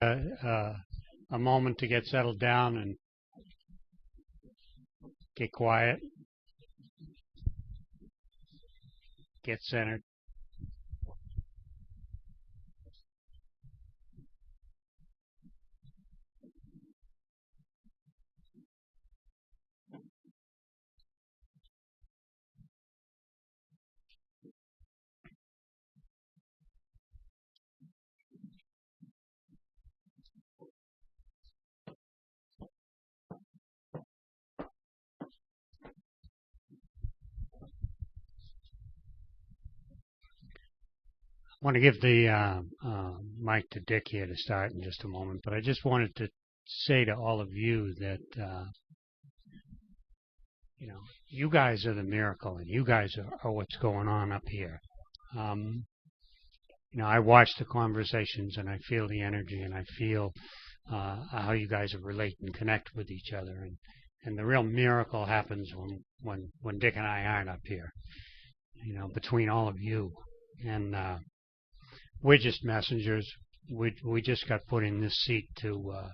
a moment to get settled down and get quiet, get centered. I want to give the mic to Dick here to start in just a moment, but I just wanted to say to all of you that you guys are the miracle, and you guys are what's going on up here. I watch the conversations, and I feel the energy, and I feel how you guys relate and connect with each other, and the real miracle happens when Dick and I aren't up here. Between all of you, and we're just messengers. We just got put in this seat to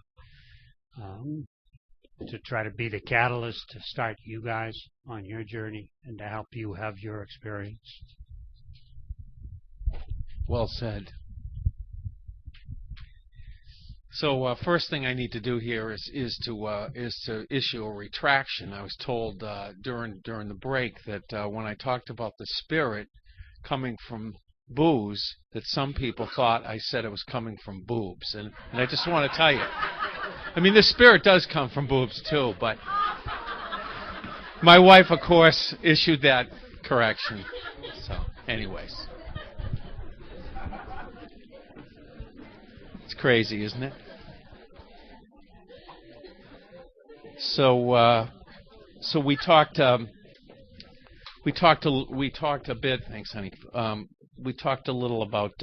try to be the catalyst to start you guys on your journey and to help you have your experience. Well said. So first thing I need to do here is to issue a retraction. I was told during the break that when I talked about the spirit coming from booze, that some people thought I said it was coming from boobs, and I just want to tell you, I mean, the spirit does come from boobs too, but my wife, of course, issued that correction. So, anyways, it's crazy, isn't it? So we talked a bit. Thanks, honey. We talked a little about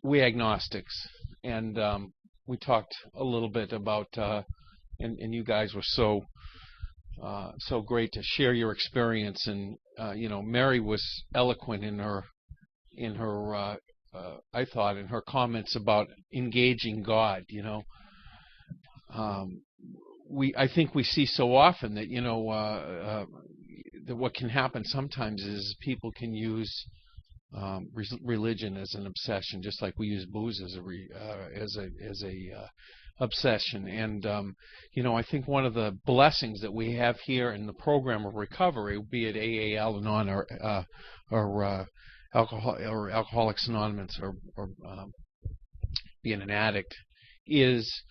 we agnostics, and we talked a little bit about and you guys were so great to share your experience, and Mary was eloquent in her I thought in her comments about engaging God. I think we see so often that that what can happen sometimes is people can use religion as an obsession, just like we use booze as a obsession. And I think one of the blessings that we have here in the program of recovery, be it AA, Al-Anon, or Alcoholics Anonymous, or being an addict, is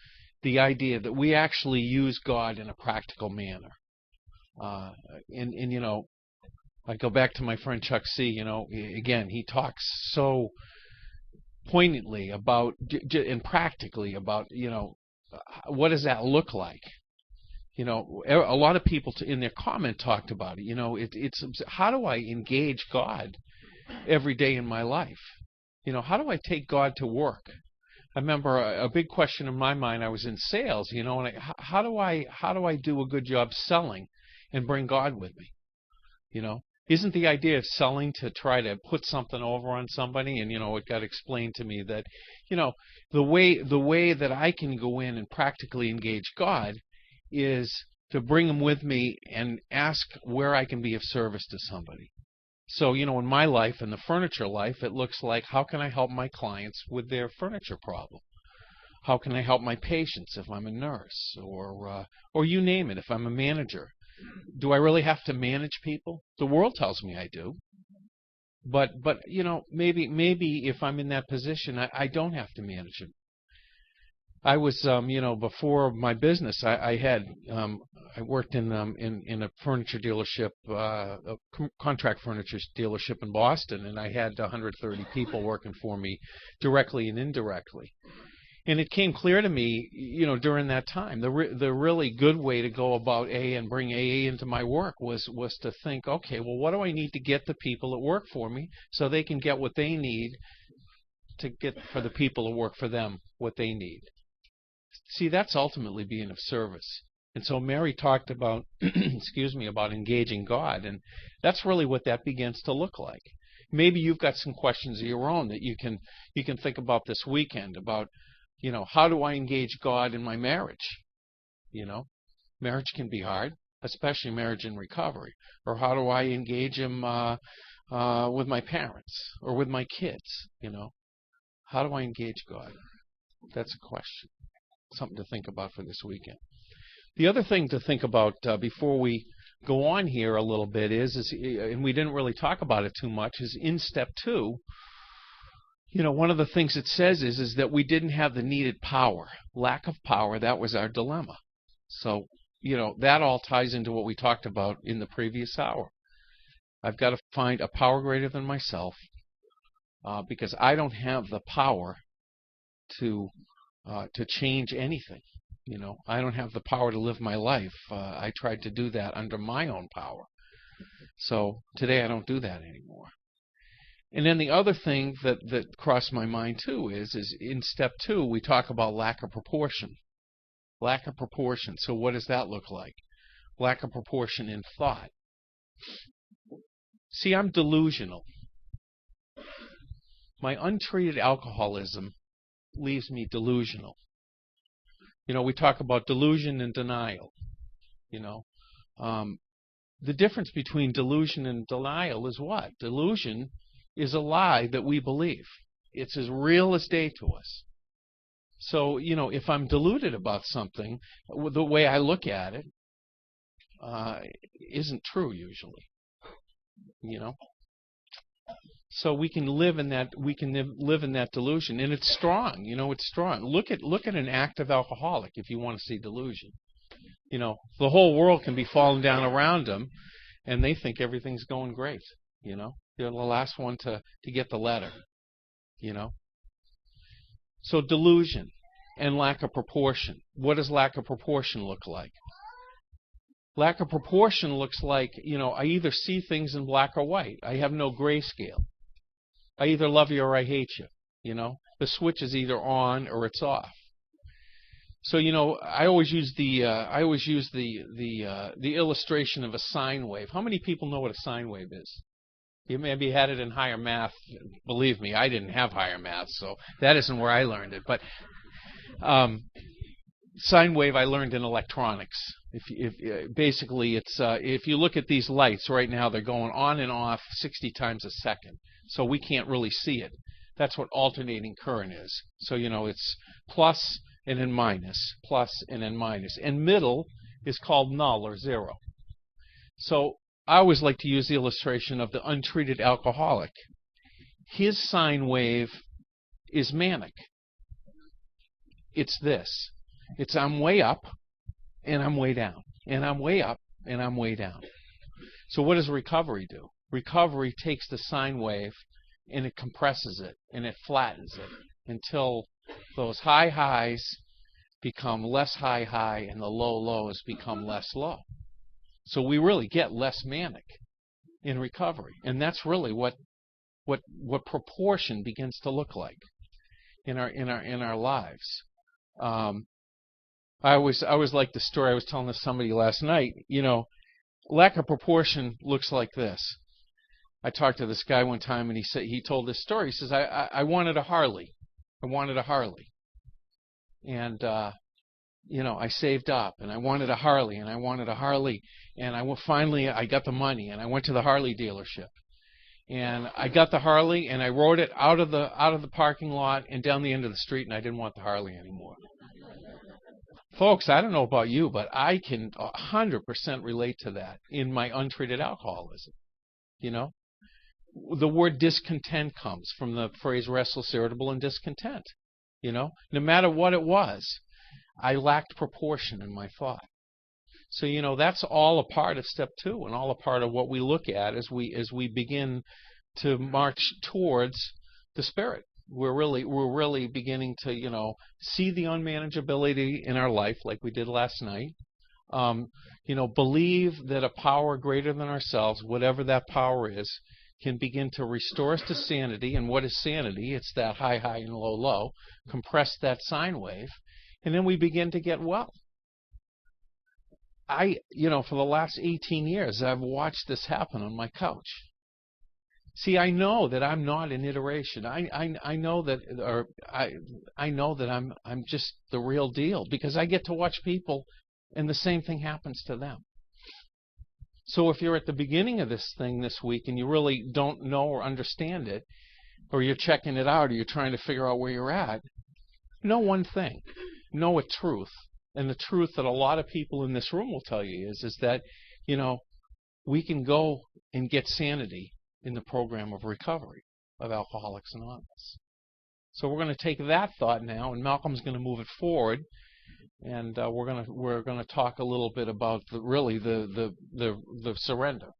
the idea that we actually use God in a practical manner. I go back to my friend Chuck C. Again, he talks so poignantly about and practically about what does that look like. A lot of people in their comment talked about it. It's how do I engage God every day in my life? How do I take God to work? I remember a big question in my mind. I was in sales, and how do I do a good job selling and bring God with me? Isn't the idea of selling to try to put something over on somebody? And it got explained to me that the way that I can go in and practically engage God is to bring him with me and ask where I can be of service to somebody. So, in my life, in the furniture life, it looks like, how can I help my clients with their furniture problem? How can I help my patients if I'm a nurse, or you name it, if I'm a manager? Do I really have to manage people? The world tells me I do. But maybe if I'm in that position, I don't have to manage them. I was, before my business, I worked in a furniture dealership, a contract furniture dealership in Boston, and I had 130 people working for me directly and indirectly. And it came clear to me, during that time, the really good way to go about AA and bring AA into my work was to think, okay, well, what do I need to get the people that work for me so they can get what they need to get for the people who work for them what they need? See, that's ultimately being of service. And so Mary talked about, about engaging God, and that's really what that begins to look like. maybe you've got some questions of your own that you can think about this weekend about, how do I engage God in my marriage? Marriage can be hard, especially marriage in recovery. Or how do I engage Him with my parents or with my kids? How do I engage God? That's a question. Something to think about for this weekend. The other thing to think about before we go on here a little bit is, and we didn't really talk about it too much, is in step 2, one of the things it says is that we didn't have the needed power. Lack of power, that was our dilemma. So, that all ties into what we talked about in the previous hour. I've got to find a power greater than myself because I don't have the power to change anything. I don't have the power to live my life. I tried to do that under my own power. So today I don't do that anymore. And then the other thing that crossed my mind too is in step 2 we talk about lack of proportion. Lack of proportion. So what does that look like? Lack of proportion in thought. See, I'm delusional. My untreated alcoholism leaves me delusional. We talk about delusion and denial. The difference between delusion and denial is what? Delusion is a lie that we believe. It's as real as day to us. So, if I'm deluded about something, the way I look at it isn't true usually. So we can live in that. We can live in that delusion, and it's strong. It's strong. Look at an active alcoholic if you want to see delusion. The whole world can be falling down around them, and they think everything's going great. They're the last one to get the letter. So delusion and lack of proportion. What does lack of proportion look like? Lack of proportion looks like, I either see things in black or white. I have no grayscale. I either love you or I hate you. The switch is either on or it's off. So I always use the illustration of a sine wave. How many people know what a sine wave is? You maybe had it in higher math. Believe me, I didn't have higher math, so that isn't where I learned it. But sine wave I learned in electronics. Basically it's if you look at these lights right now, they're going on and off 60 times a second. So we can't really see it. That's what alternating current is. So it's plus and then minus, plus and then minus. And middle is called null or zero. So I always like to use the illustration of the untreated alcoholic. His sine wave is manic. It's this. It's I'm way up and I'm way down. And I'm way up and I'm way down. So what does recovery do? Recovery takes the sine wave and it compresses it and it flattens it until those high highs become less high and the low lows become less low. So we really get less manic in recovery. And that's really what proportion begins to look like in our lives. I always like the story I was telling to somebody last night. Lack of proportion looks like this. I talked to this guy one time, and he told this story. He says, I wanted a Harley. I wanted a Harley. And, I saved up, and I wanted a Harley, and I wanted a Harley. And finally, I got the money, and I went to the Harley dealership. And I got the Harley, and I rode it out of the parking lot and down the end of the street, and I didn't want the Harley anymore. Folks, I don't know about you, but I can 100% relate to that in my untreated alcoholism. The word discontent comes from the phrase restless, irritable, and discontent. No matter what it was, I lacked proportion in my thought. So, that's all a part of step 2 and all a part of what we look at as we begin to march towards the Spirit. We're really beginning to, see the unmanageability in our life like we did last night. Believe that a power greater than ourselves, whatever that power is, can begin to restore us to sanity. And what is sanity? It's that high and low, compress that sine wave, and then we begin to get well. For the last 18 years, I've watched this happen on my couch. See, I know that I'm not an iteration. I know that, or I know that I'm just the real deal, because I get to watch people and the same thing happens to them. So if you're at the beginning of this thing this week and you really don't know or understand it, or you're checking it out, or you're trying to figure out where you're at, know one thing. Know a truth. And the truth that a lot of people in this room will tell you is that, we can go and get sanity in the program of recovery of Alcoholics Anonymous. So we're going to take that thought now, and Malcolm's going to move it forward, and we're going to talk a little bit about the surrender.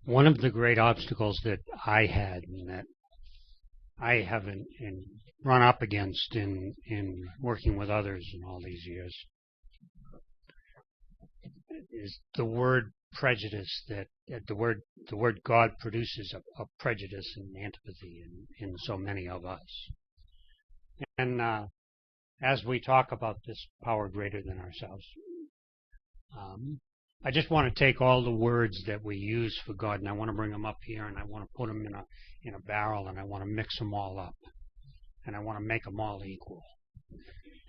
One of the great obstacles that I had, and that I haven't run up against in working with others in all these years, is the word prejudice. That the word God produces a prejudice and antipathy in so many of us. And as we talk about this power greater than ourselves, I just want to take all the words that we use for God, and I want to bring them up here, and I want to put them in a barrel, and I want to mix them all up, and I want to make them all equal.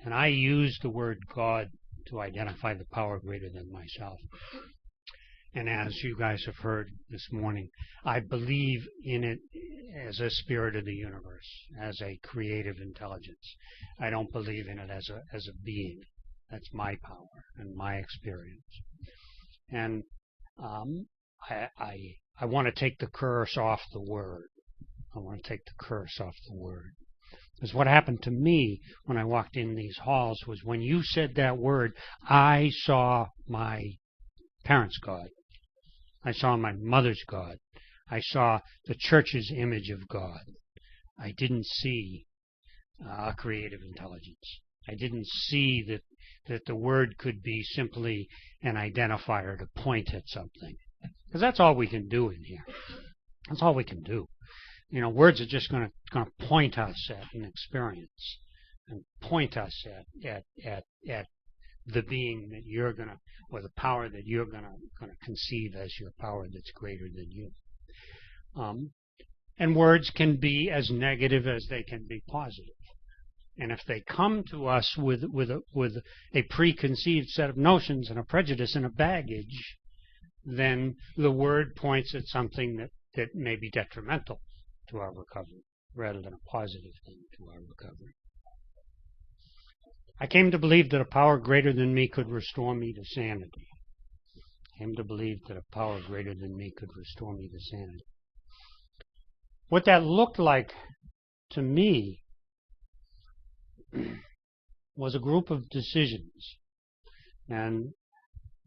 And I use the word God to identify the power greater than myself. And as you guys have heard this morning, I believe in it as a spirit of the universe, as a creative intelligence. I don't believe in it as a being. That's my power and my experience. And I want to take the curse off the word. I want to take the curse off the word. Because what happened to me when I walked in these halls was when you said that word, I saw my parents' God. I saw my mother's God. I saw the church's image of God. I didn't see a creative intelligence. I didn't see that the word could be simply an identifier to point at something. Because that's all we can do in here. That's all we can do. Words are just going to point us at an experience and point us at the being that you're going to, or the power that you're going to conceive as your power that's greater than you. And words can be as negative as they can be positive. And if they come to us with a preconceived set of notions and a prejudice and a baggage, then the word points at something that may be detrimental to our recovery rather than a positive thing to our recovery. I came to believe that a power greater than me could restore me to sanity. I came to believe that a power greater than me could restore me to sanity. What that looked like to me was a group of decisions. And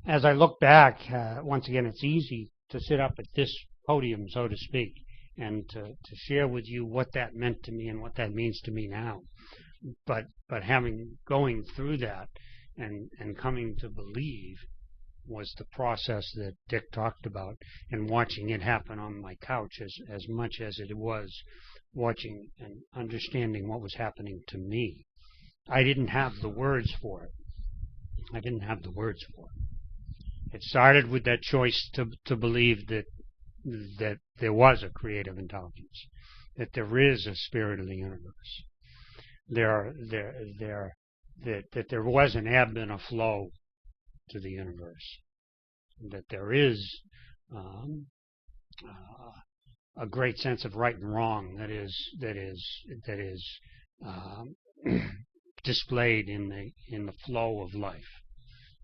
as I look back, once again, it's easy to sit up at this podium, so to speak, and to share with you what that meant to me and what that means to me now. But going through that and coming to believe was the process that Dick talked about, and watching it happen on my couch as much as it was watching and understanding what was happening to me. I didn't have the words for it. I didn't have the words for it. It started with that choice to believe that there was a creative intelligence, that there is a spirit of the universe, that there was an ebb and a flow to the universe, that there is a great sense of right and wrong that is displayed in the flow of life,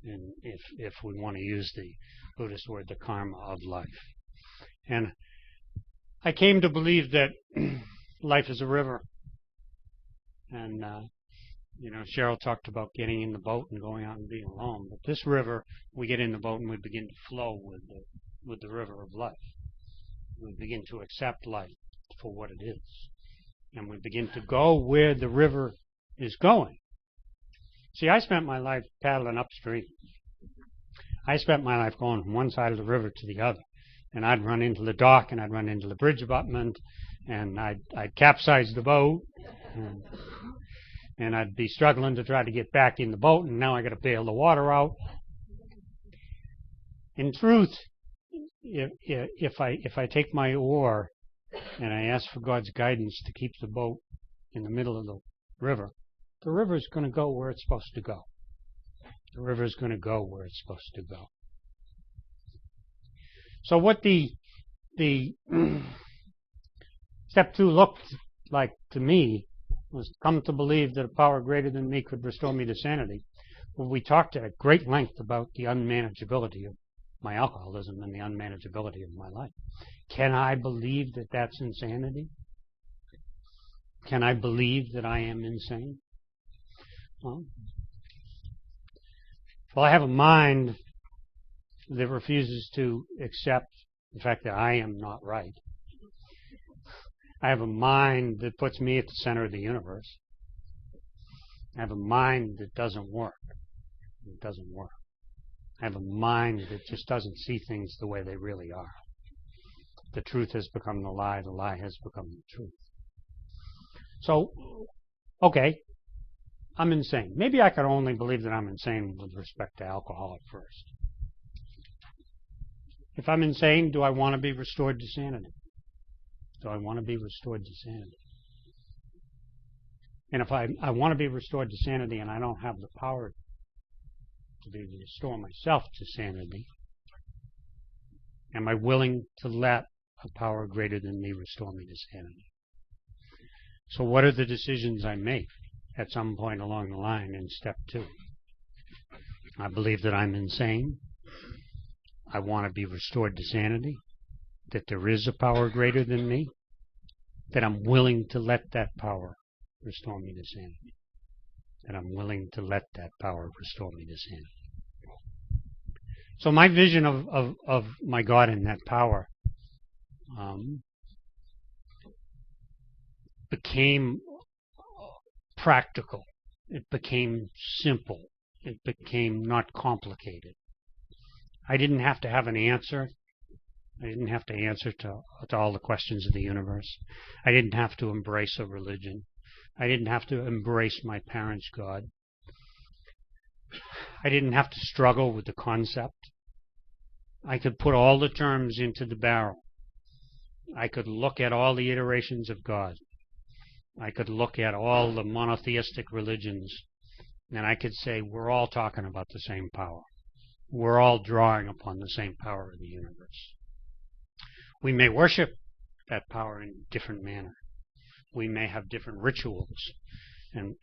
and if we want to use the Buddhist word, the karma of life. And I came to believe that life is a river. And, Cheryl talked about getting in the boat and going out and being alone. But this river, we get in the boat and we begin to flow with the river of life. We begin to accept life for what it is. And we begin to go where the river is going. See, I spent my life paddling upstream. I spent my life going from one side of the river to the other. And I'd run into the dock, and I'd run into the bridge abutment, and I'd capsize the boat. and I'd be struggling to try to get back in the boat, and now I got to bail the water out. In truth, if I take my oar and I ask for God's guidance to keep the boat in the middle of the river is going to go where it's supposed to go. The river is going to go where it's supposed to go. So what the step 2 looked like to me was come to believe that a power greater than me could restore me to sanity. Well, we talked at great length about the unmanageability of my alcoholism and the unmanageability of my life. Can I believe that that's insanity? Can I believe that I am insane? Well, I have a mind that refuses to accept the fact that I am not right. I have a mind that puts me at the center of the universe. I have a mind that doesn't work. It doesn't work. I have a mind that just doesn't see things the way they really are. The truth has become the lie has become the truth. So, okay, I'm insane. Maybe I could only believe that I'm insane with respect to alcohol at first. If I'm insane, do I want to be restored to sanity? Do I want to be restored to sanity? And if I want to be restored to sanity and I don't have the power to restore myself to sanity, am I willing to let a power greater than me restore me to sanity? So what are the decisions I make at some point along the line in step 2? I believe that I'm insane. I want to be restored to sanity, that there is a power greater than me, that I'm willing to let that power restore me to sanity, that I'm willing to let that power restore me to sanity. So my vision of my God and that power became practical. It became simple. It became not complicated. I didn't have to have an answer. I didn't have to answer to all the questions of the universe. I didn't have to embrace a religion. I didn't have to embrace my parents' God. I didn't have to struggle with the concept. I could put all the terms into the barrel. I could look at all the iterations of God. I could look at all the monotheistic religions, and I could say we're all talking about the same power. We're all drawing upon the same power of the universe. We may worship that power in a different manner. We may have different rituals, and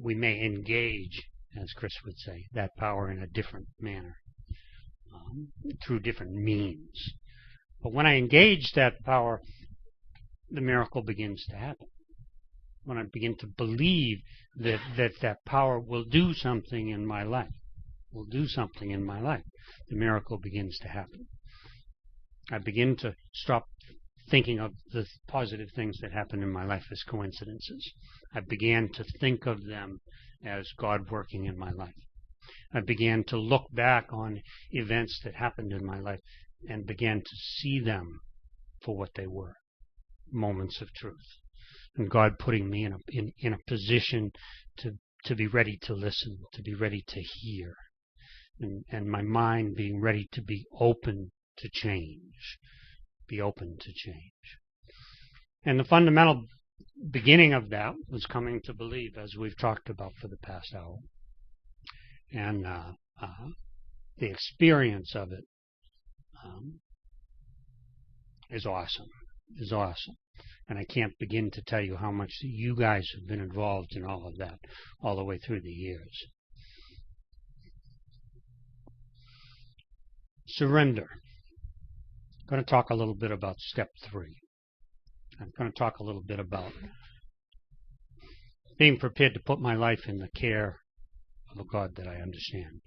we may engage, as Chris would say, that power in a different manner, through different means. But when I engage that power, the miracle begins to happen. When I begin to believe that power will do something in my life, the miracle begins to happen. I begin to stop thinking of the positive things that happen in my life as coincidences. I began to think of them as God working in my life. I began to look back on events that happened in my life and began to see them for what they were, moments of truth. And God putting me in a position to be ready to listen, to be ready to hear, and my mind being ready to be open to change, And the fundamental beginning of that was coming to believe, as we've talked about for the past hour. And the experience of it is awesome. And I can't begin to tell you how much you guys have been involved in all of that, all the way through the years. Surrender. I'm going to talk a little bit about step 3. I'm going to talk a little bit about being prepared to put my life in the care of a God that I understand.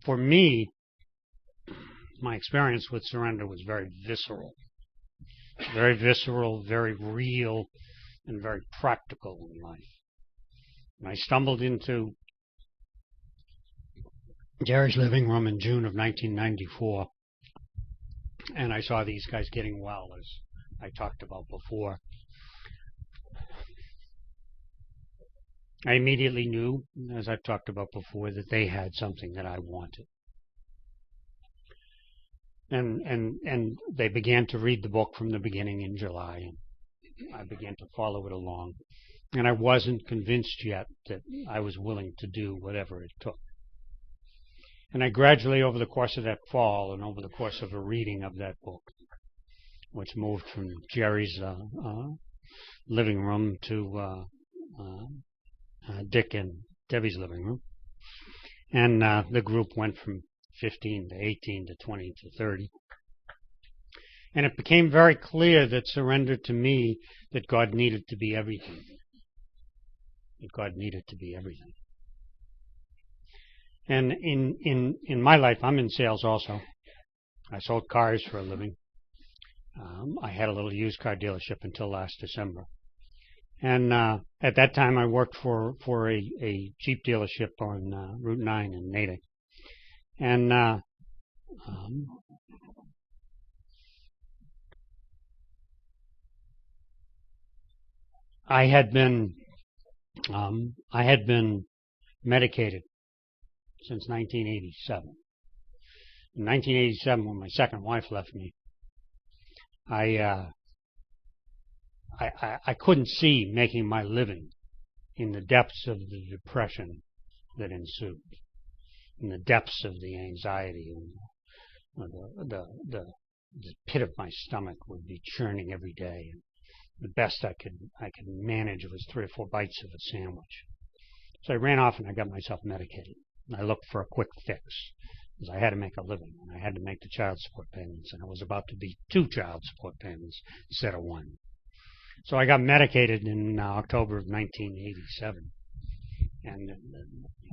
For me, my experience with surrender was very visceral, very real, and very practical in life. And I stumbled into Jerry's living room in June of 1994, and I saw these guys getting well I talked about before. I immediately knew, as I've talked about before, that they had something that I wanted. And they began to read the book from the beginning in July, and I began to follow it along. And I wasn't convinced yet that I was willing to do whatever it took. And I gradually, over the course of that fall and over the course of a reading of that book, which moved from Jerry's living room to Dick and Debbie's living room, and the group went from 15 to 18 to 20 to 30. And it became very clear that surrender to me, that God needed to be everything. That God needed to be everything. And in my life, I'm in sales also. I sold cars for a living. I had a little used car dealership until last December. And at that time, I worked for a Jeep dealership on Route 9 in Natick. And I had been medicated since 1987. In 1987, when my second wife left me, I couldn't see making my living in the depths of the depression that ensued, in the depths of the anxiety, and the pit of my stomach would be churning every day. And the best I could manage was 3 or 4 bites of a sandwich. So I ran off and I got myself medicated. And I looked for a quick fix, because I had to make a living, and I had to make the child support payments, and I was about to be 2 child support payments instead of 1. So I got medicated in October of 1987. And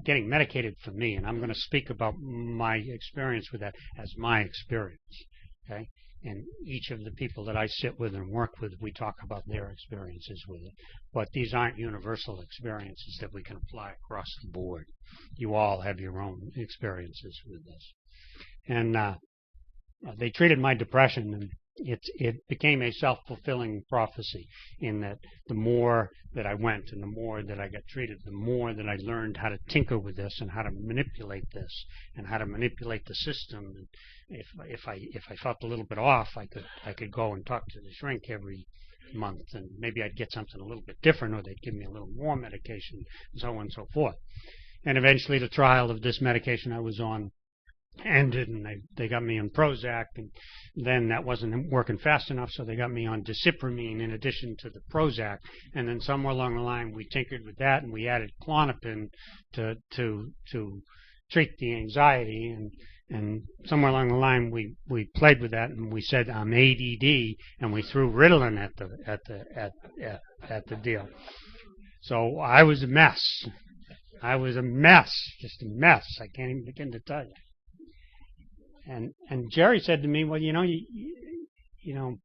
getting medicated for me, and I'm going to speak about my experience with that as my experience, okay? And each of the people that I sit with and work with, we talk about their experiences with it. But these aren't universal experiences that we can apply across the board. You all have your own experiences with this. And they treated my depression, and it became a self-fulfilling prophecy, in that the more that I went and the more that I got treated, the more that I learned how to tinker with this and how to manipulate this and how to manipulate the system. And if I felt a little bit off, I could go and talk to the shrink every month, and maybe I'd get something a little bit different, or they'd give me a little more medication, and so on and so forth. And eventually the trial of this medication I was on ended, and they got me on Prozac, and then that wasn't working fast enough, so they got me on disipramine in addition to the Prozac, and then somewhere along the line we tinkered with that, and we added Klonopin to treat the anxiety, and somewhere along the line we played with that, and we said I'm ADD, and we threw Ritalin at the deal. So I was a mess. I was a mess, just a mess. I can't even begin to tell you. And Jerry said to me, well, you know,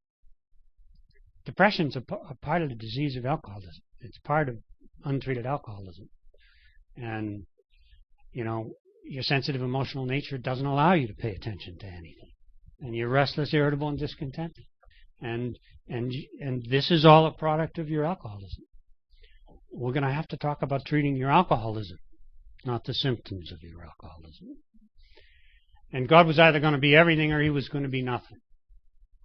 depression's a part of the disease of alcoholism. It's part of untreated alcoholism. And, you know, your sensitive emotional nature doesn't allow you to pay attention to anything. And you're restless, irritable, and discontented. And this is all a product of your alcoholism. We're going to have to talk about treating your alcoholism, not the symptoms of your alcoholism. And God was either going to be everything or he was going to be nothing.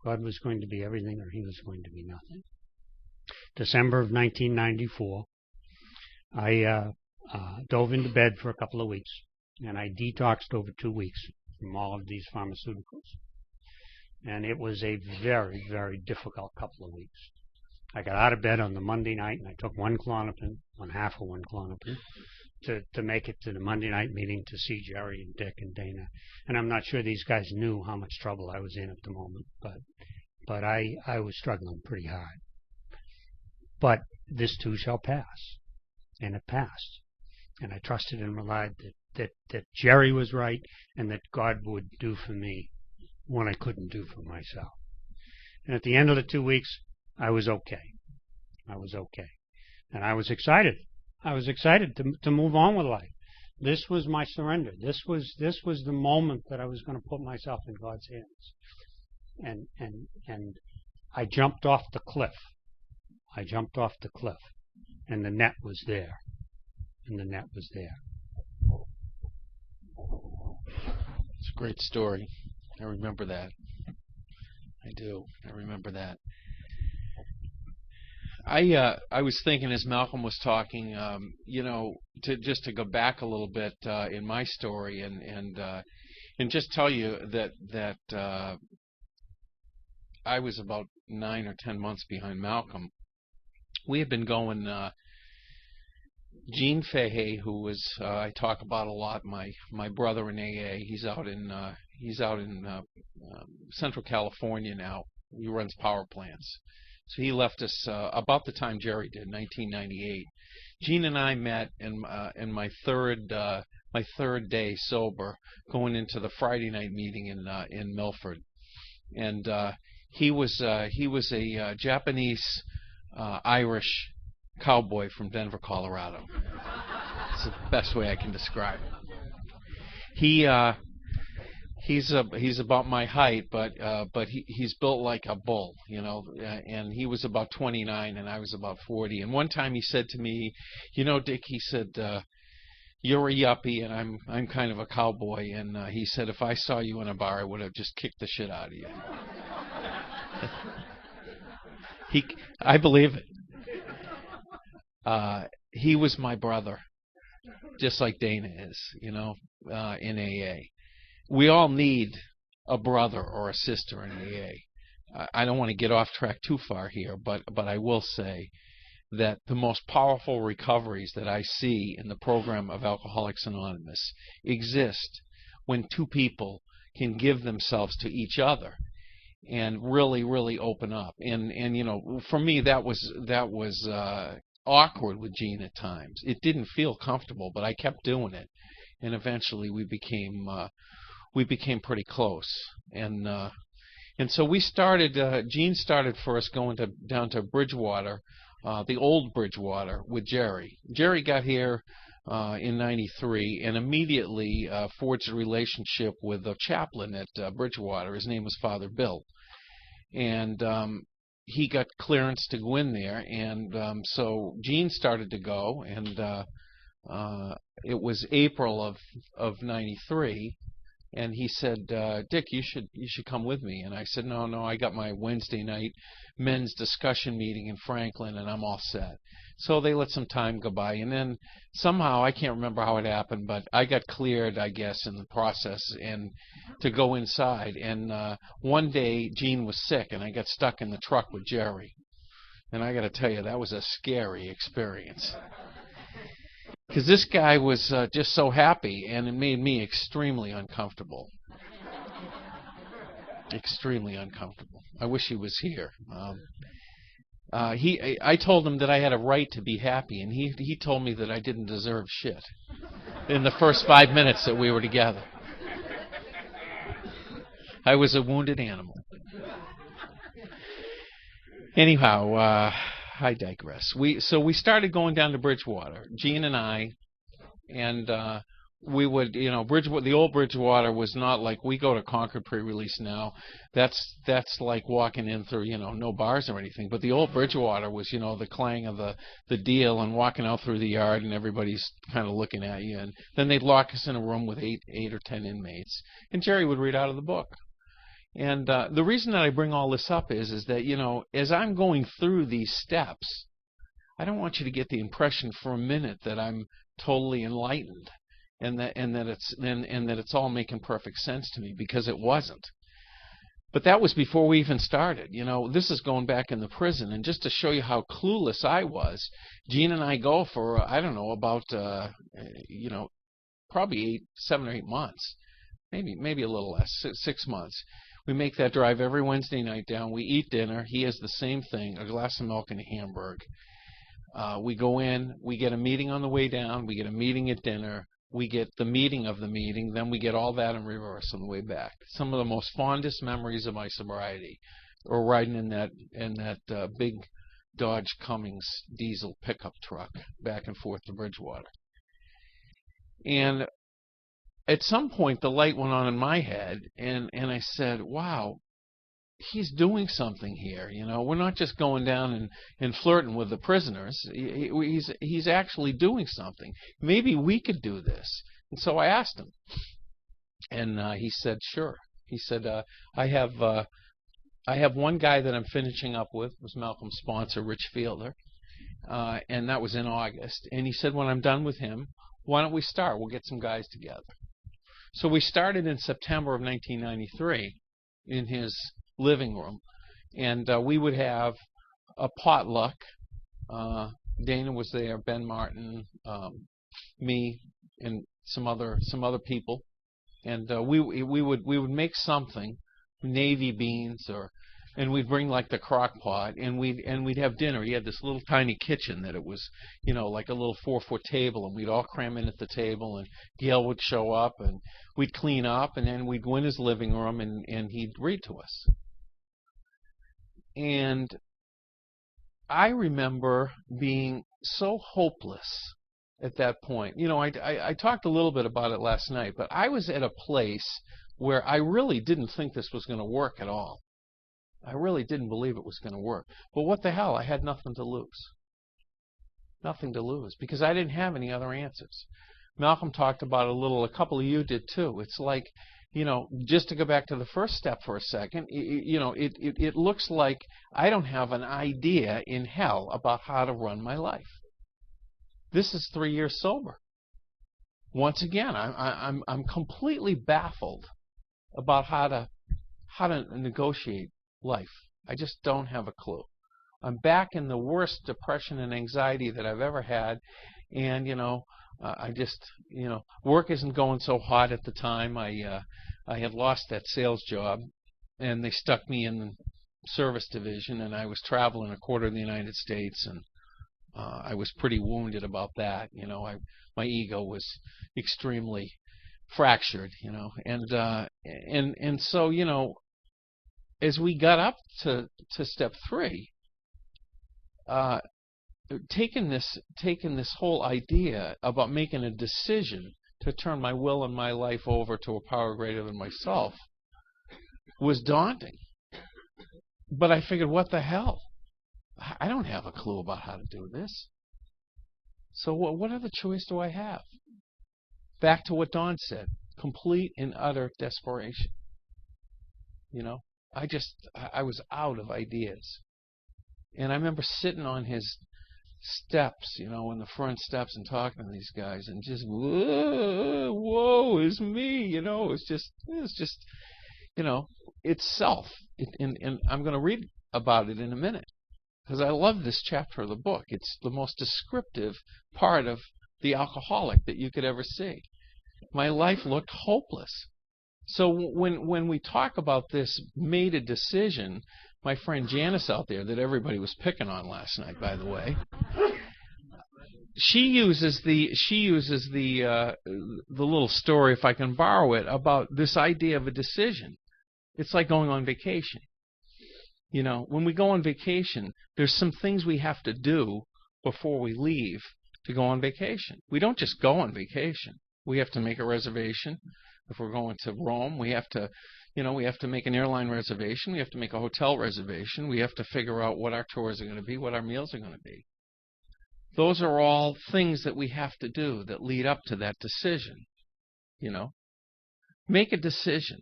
God was going to be everything or he was going to be nothing. December of 1994, I dove into bed for a couple of weeks, and I detoxed over 2 weeks from all of these pharmaceuticals. And it was a very, very difficult couple of weeks. I got out of bed on the Monday night, and I took 1 Klonopin, 1/2 of 1 Klonopin, to make it to the Monday night meeting to see Jerry and Dick and Dana. And I'm not sure these guys knew how much trouble I was in at the moment, but I was struggling pretty hard. But this too shall pass. And it passed. And I trusted and relied that Jerry was right, and that God would do for me what I couldn't do for myself. And at the end of the 2 weeks, I was okay. I was okay. And I was excited. I was excited to move on with life. This was my surrender. This was the moment that I was going to put myself in God's hands. And I jumped off the cliff. I jumped off the cliff, and the net was there. And the net was there. It's a great story. I remember that. I do. I remember that. I was thinking as Malcolm was talking, just to go back a little bit in my story and just tell you that I was about 9 or 10 months behind Malcolm. We had been going. Gene Fahey, who was I talk about a lot, my brother in AA. He's out in Central California now. He runs power plants. So he left us about the time Jerry did, 1998. Gene and I met in my third day sober, going into the Friday night meeting in Milford, and he was a Japanese Irish cowboy from Denver, Colorado. It's the best way I can describe it. He's about my height, but he's built like a bull, and he was about 29 and I was about 40. And one time he said to me, Dick, he said, you're a yuppie and I'm kind of a cowboy, and he said, if I saw you in a bar, I would have just kicked the shit out of you. I believe it. He was my brother, just like Dana is, in AA. We all need a brother or a sister in AA. I don't want to get off track too far here, but I will say that the most powerful recoveries that I see in the program of Alcoholics Anonymous exist when two people can give themselves to each other and really, really open up. And for me, that was awkward with Gene at times. It didn't feel comfortable, but I kept doing it, and eventually we became pretty close. And so we started. Gene started for us going down to Bridgewater, the old Bridgewater, with Jerry. Jerry got here in '93 and immediately forged a relationship with the chaplain at Bridgewater. His name was Father Bill, and he got clearance to go in there, and so Gene started to go, and it was April of '93, and he said, Dick, you should come with me. And I said, no, I got my Wednesday night men's discussion meeting in Franklin, and I'm all set. So they let some time go by, and then somehow, I can't remember how it happened, but I got cleared, I guess, in the process, and to go inside. And one day, Gene was sick, and I got stuck in the truck with Jerry. And I got to tell you, that was a scary experience. Because this guy was just so happy, and it made me extremely uncomfortable. Extremely uncomfortable. I wish he was here. I told him that I had a right to be happy, and he told me that I didn't deserve shit in the first 5 minutes that we were together. I was a wounded animal. Anyhow, I digress. So we started going down to Bridgewater, Gene and I, and we would, Bridgewater, the old Bridgewater was not like we go to Concord pre-release now. That's like walking in through, no bars or anything. But the old Bridgewater was, the clang of the deal and walking out through the yard and everybody's kind of looking at you. And then they'd lock us in a room with eight or 10 inmates, and Jerry would read out of the book. And the reason that I bring all this up is that, as I'm going through these steps, I don't want you to get the impression for a minute that I'm totally enlightened and that it's all making perfect sense to me, because it wasn't. But that was before we even started. This is going back in the prison, and just to show you how clueless I was, Gene and I go for about probably 7 or 8 months, maybe a little less, 6 months. We make that drive every Wednesday night down. We eat dinner. He has the same thing, a glass of milk and a hamburger. We go in. We get a meeting on the way down. We get a meeting at dinner. We get the meeting of the meeting. Then we get all that in reverse on the way back. Some of the most fondest memories of my sobriety are riding in that big Dodge Cummins diesel pickup truck back and forth to Bridgewater. And at some point, the light went on in my head, and I said, wow, he's doing something here. We're not just going down and flirting with the prisoners. He's actually doing something. Maybe we could do this. And so I asked him, and he said, sure. He said, I have one guy that I'm finishing up with. It was Malcom's sponsor, Rich Fielder, and that was in August. And he said, when I'm done with him, why don't we start? We'll get some guys together. So we started in September of 1993 in his living room, and we would have a potluck. Dana was there, Ben Martin, me, and some other people, and we would make something, navy beans, and we'd bring like the crock pot, and we'd have dinner. He had this little tiny kitchen that it was, like a little 4-foot table, and we'd all cram in at the table, and Gail would show up, and we'd clean up, and then we'd go in his living room, and he'd read to us. And I remember being so hopeless at that point. I talked a little bit about it last night, but I was at a place where I really didn't think this was going to work at all. I really didn't believe it was going to work. But what the hell? I had nothing to lose. Nothing to lose, because I didn't have any other answers. Malcom talked about it a little. A couple of you did too. It's like, just to go back to the first step for a second, it looks like I don't have an idea in hell about how to run my life. This is 3 years sober. Once again, I'm completely baffled about how to negotiate life. I just don't have a clue. I'm back in the worst depression and anxiety that I've ever had, and I just work isn't going so hot at the time. I had lost that sales job, and they stuck me in the service division, and I was traveling a quarter of the United States, and I was pretty wounded about that. My ego was extremely fractured, and so as we got up to step 3, taking this whole idea about making a decision to turn my will and my life over to a power greater than myself was daunting. But I figured, what the hell? I don't have a clue about how to do this. So what other choice do I have? Back to what Don said, complete and utter desperation. I was out of ideas. And I remember sitting on his steps, in the front steps, and talking to these guys, and just, whoa, is me, it's just, it's self. And I'm going to read about it in a minute, because I love this chapter of the book. It's the most descriptive part of the alcoholic that you could ever see. My life looked hopeless. So when we talk about this made a decision, my friend Janice out there, that everybody was picking on last night, by the way, she uses the little story, if I can borrow it, about this idea of a decision. It's like going on vacation. When we go on vacation, there's some things we have to do before we leave to go on vacation. We don't just go on vacation. We have to make a reservation. If we're going to Rome, we have to make an airline reservation. We have to make a hotel reservation. We have to figure out what our tours are going to be, what our meals are going to be. Those are all things that we have to do that lead up to that decision. Make a decision.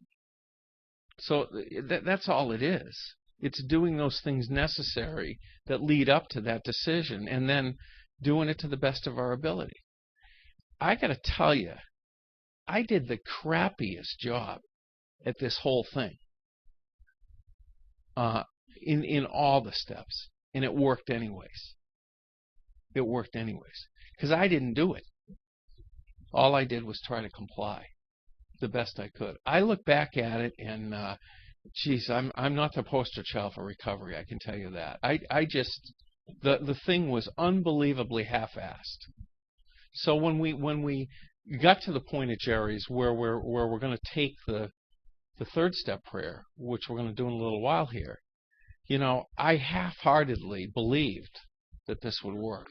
So that's all it is. It's doing those things necessary that lead up to that decision, and then doing it to the best of our ability. I got to tell you, I did the crappiest job at this whole thing in all the steps, and it worked anyways. It worked anyways, because I didn't do it. All I did was try to comply the best I could. I look back at it, and geez, I'm not the poster child for recovery. I can tell you that. I just the thing was unbelievably half-assed. So when we got to the point at Jerry's where we're going to take the third step prayer, which we're going to do in a little while here, I half-heartedly believed that this would work.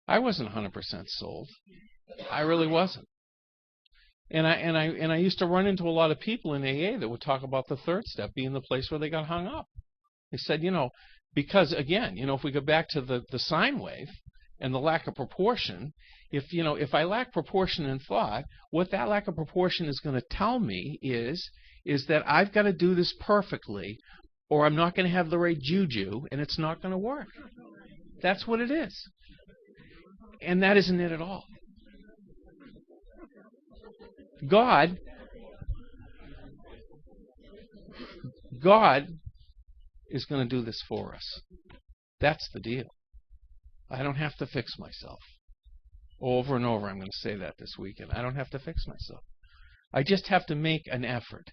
I wasn't 100% sold. I really wasn't. And I used to run into a lot of people in AA that would talk about the third step being the place where they got hung up. They said, because again, if we go back to the sine wave and the lack of proportion, if I lack proportion in thought, what that lack of proportion is going to tell me is that I've got to do this perfectly, or I'm not going to have the right juju, and it's not going to work. That's what it is. And that isn't it at all. God is going to do this for us. That's the deal. I don't have to fix myself. Over and over, I'm going to say that this weekend. I don't have to fix myself. I just have to make an effort.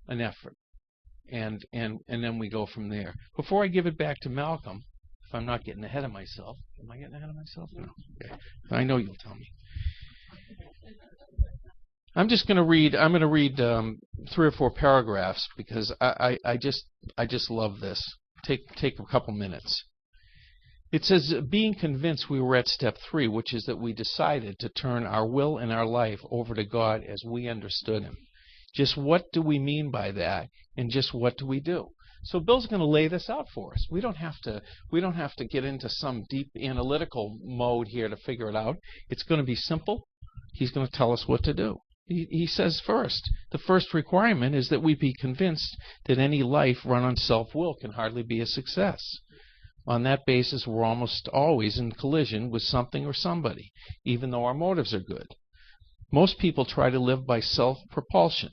And then we go from there. Before I give it back to Malcolm, if I'm not getting ahead of myself, am I getting ahead of myself? No. Okay. I know you'll tell me. I'm going to read 3 or 4 paragraphs because I just love this. Take a couple minutes. It says, being convinced we were at step 3, which is that we decided to turn our will and our life over to God as we understood Him. Just what do we mean by that, and just what do we do? So Bill's going to lay this out for us. We don't have to get into some deep analytical mode here to figure it out. It's going to be simple. He's going to tell us what to do. He says first, the first requirement is that we be convinced that any life run on self-will can hardly be a success. On that basis, we're almost always in collision with something or somebody, even though our motives are good. Most people try to live by self-propulsion.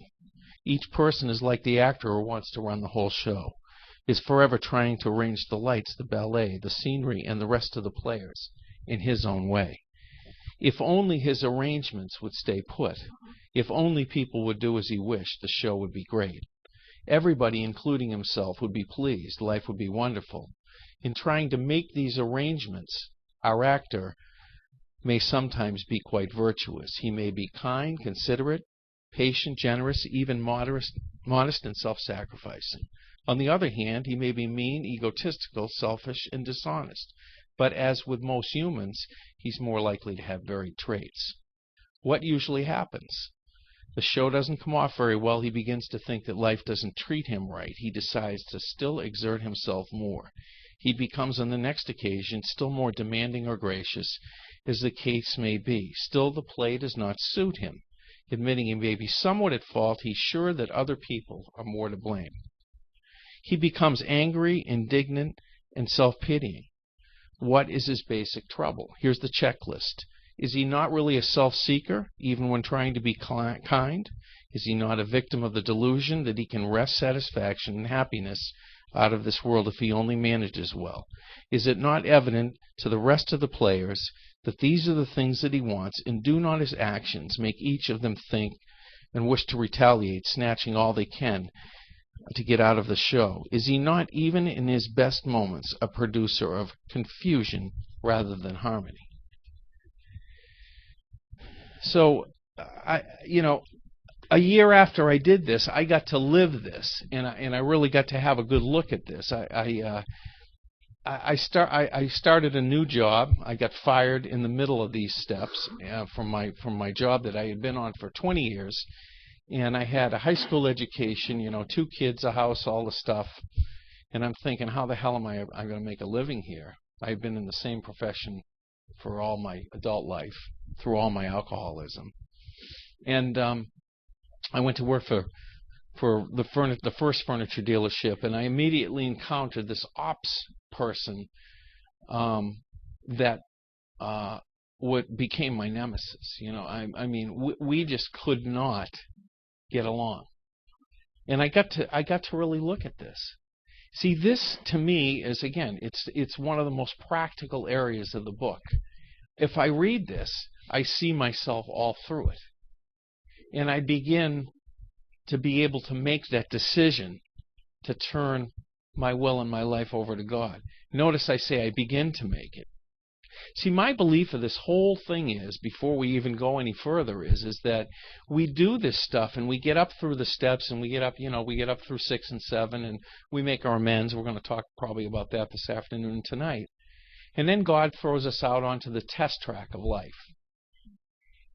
Each person is like the actor who wants to run the whole show, is forever trying to arrange the lights, the ballet, the scenery, and the rest of the players in his own way. If only his arrangements would stay put, if only people would do as he wished, the show would be great. Everybody, including himself, would be pleased. Life would be wonderful. In trying to make these arrangements, our actor may sometimes be quite virtuous. He may be kind, considerate, patient, generous, even modest and self-sacrificing. On the other hand, he may be mean, egotistical, selfish, and dishonest. But as with most humans, he's more likely to have varied traits. What usually happens? The show doesn't come off very well. He begins to think that life doesn't treat him right. He decides to still exert himself more. He becomes on the next occasion still more demanding or gracious, as the case may be. Still the play does not suit him. Admitting he may be somewhat at fault, he's sure that other people are more to blame. He becomes angry, indignant, and self-pitying. What is his basic trouble? Here's the checklist. Is he not really a self-seeker, even when trying to be kind? Is he not a victim of the delusion that he can wrest satisfaction and happiness out of this world if he only manages well? Is it not evident to the rest of the players that these are the things that he wants, and do not his actions make each of them think and wish to retaliate, snatching all they can to get out of the show? Is he not, even in his best moments, a producer of confusion rather than harmony? So, a year after I did this, I got to live this, and I really got to have a good look at this. I started a new job. I got fired in the middle of these steps from my job that I had been on for 20 years, and I had a high school education, 2 kids, a house, all the stuff, and I'm thinking, how the hell am I going to make a living here? I've been in the same profession for all my adult life, through all my alcoholism, and I went to work for the first furniture dealership, and I immediately encountered this ops person that became my nemesis. We just could not get along, and I got to really look at this. See, this to me is, again, it's one of the most practical areas of the book. If I read this, I see myself all through it, and I begin to be able to make that decision to turn my will and my life over to God. Notice I say I begin to make it. See, my belief of this whole thing is, before we even go any further, is that we do this stuff and we get up through the steps and we get up through 6 and 7 and we make our amends. We're going to talk probably about that this afternoon tonight. And then God throws us out onto the test track of life.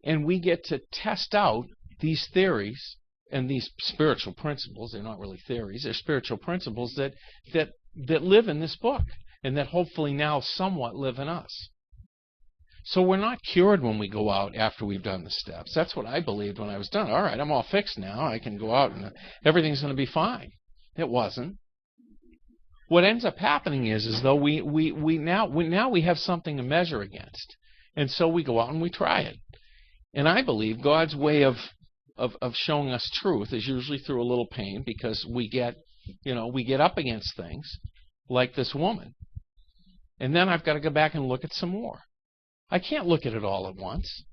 And we get to test out these theories and these spiritual principles, they're not really theories, they're spiritual principles that live in this book and that hopefully now somewhat live in us. So we're not cured when we go out after we've done the steps. That's what I believed when I was done. All right, I'm all fixed now. I can go out and everything's going to be fine. It wasn't. What ends up happening is though we now have something to measure against, and so we go out and we try it. And I believe God's way of showing us truth is usually through a little pain, because we get up against things like this woman, and then I've got to go back and look at some more. I can't look at it all at once.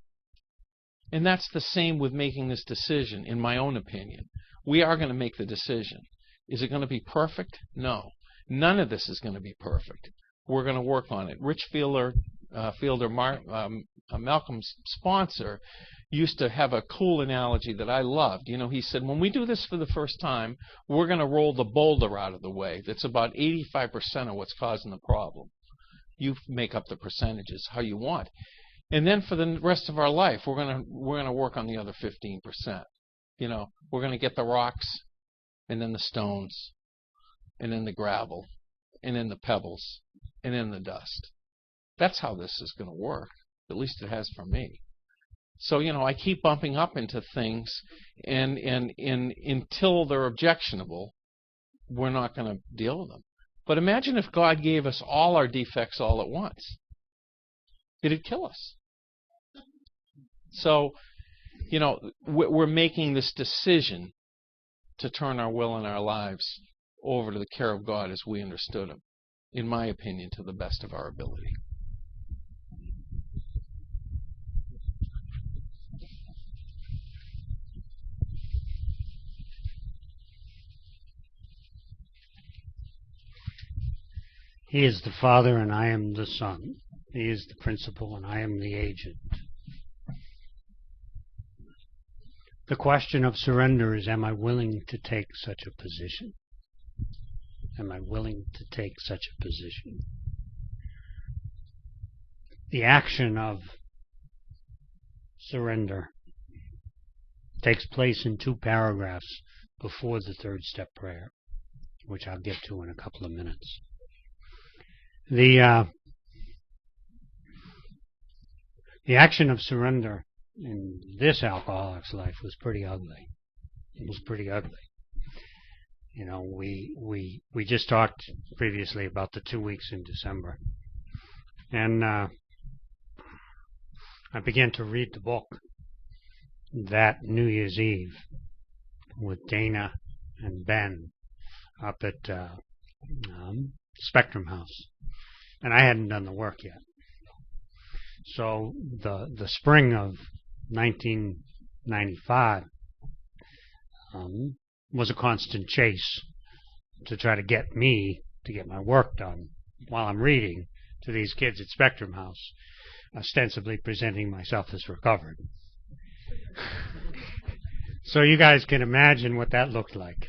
And that's the same with making this decision, in my own opinion. We are going to make the decision. Is it going to be perfect? No. None of this is going to be perfect. We're going to work on it. Rich Fielder, Malcolm's sponsor, used to have a cool analogy that I loved. He said, when we do this for the first time, we're going to roll the boulder out of the way. That's about 85% of what's causing the problem. You make up the percentages how you want. And then for the rest of our life, we're going to work on the other 15%. We're going to get the rocks, and then the stones, and then the gravel, and then the pebbles, and then the dust. That's how this is going to work. At least it has for me. So, I keep bumping up into things, and until they're objectionable, we're not going to deal with them. But imagine if God gave us all our defects all at once. It'd kill us. So, we're making this decision to turn our will and our lives over to the care of God as we understood Him, in my opinion, to the best of our ability. He is the Father and I am the Son. He is the principal and I am the agent. The question of surrender is, am I willing to take such a position? Am I willing to take such a position? The action of surrender takes place in 2 paragraphs before the 3rd step prayer, which I'll get to in a couple of minutes. The action of surrender in this alcoholic's life was pretty ugly. It was pretty ugly. We just talked previously about the 2 weeks in December, and I began to read the book that New Year's Eve with Dana and Ben up at Spectrum House. And I hadn't done the work yet. So the spring of 1995 was a constant chase to try to get me to get my work done while I'm reading to these kids at Spectrum House, ostensibly presenting myself as recovered. So you guys can imagine what that looked like.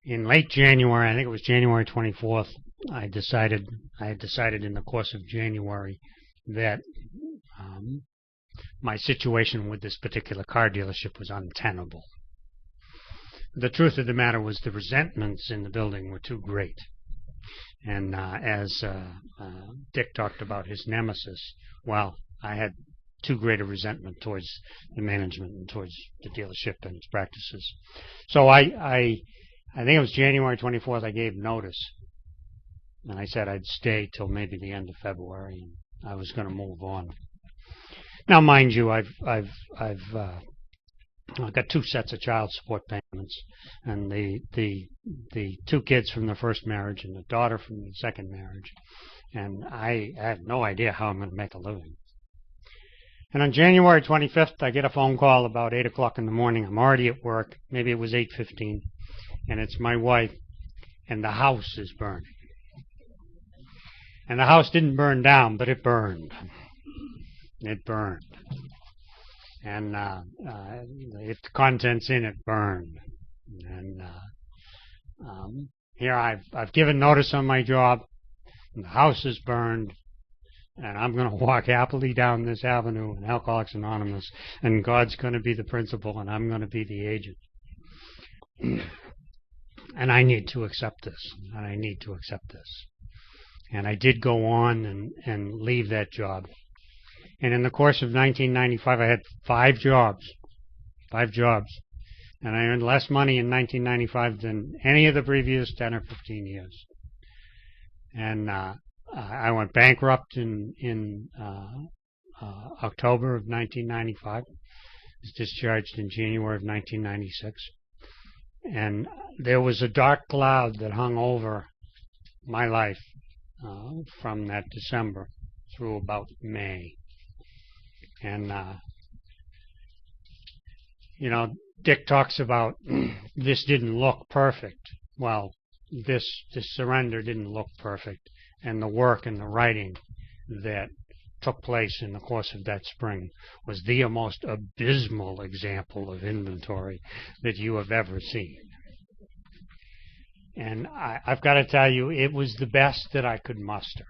In late January, I think it was January 24th, I had decided in the course of January that my situation with this particular car dealership was untenable. The truth of the matter was the resentments in the building were too great. And as Dick talked about his nemesis, well, I had too great a resentment towards the management and towards the dealership and its practices. So I think it was January 24th I gave notice, and I said I'd stay till maybe the end of February, and I was going to move on. Now, mind you, I've got 2 sets of child support payments, and the 2 kids from the first marriage and the daughter from the second marriage, and I have no idea how I'm going to make a living. And on January 25th, I get a phone call about 8 o'clock in the morning. I'm already at work. Maybe it was 8:15. And it's my wife, and the house is burning. And the house didn't burn down, but it burned. It burned. And the contents in it burned. And here I've given notice on my job, and the house is burned, and I'm going to walk happily down this avenue in Alcoholics Anonymous, and God's going to be the principal, and I'm going to be the agent. And I need to accept this, and I need to accept this. And I did go on and leave that job. And in the course of 1995, I had 5 jobs. And I earned less money in 1995 than any of the previous 10 or 15 years. And I went bankrupt in October of 1995. I was discharged in January of 1996. And there was a dark cloud that hung over my life from that December through about May. And, Dick talks about this didn't look perfect. Well, this surrender didn't look perfect. And the work and the writing that took place in the course of that spring was the most abysmal example of inventory that you have ever seen. And I've got to tell you, it was the best that I could muster.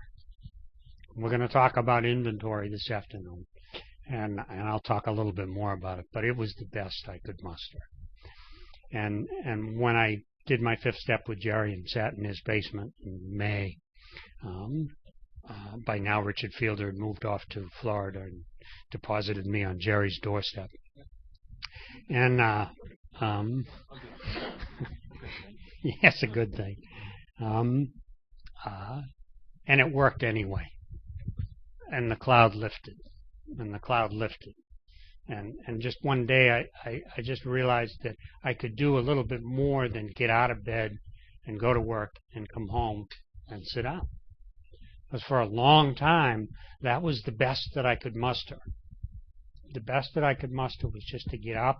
We're going to talk about inventory this afternoon, and I'll talk a little bit more about it, but it was the best I could muster. And when I did my 5th step with Jerry and sat in his basement in May, by now Richard Fielder had moved off to Florida and deposited me on Jerry's doorstep. And yes, a good thing. And it worked anyway. And the cloud lifted. And just one day I just realized that I could do a little bit more than get out of bed and go to work and come home and sit down. Because for a long time, that was the best that I could muster. The best that I could muster was just to get up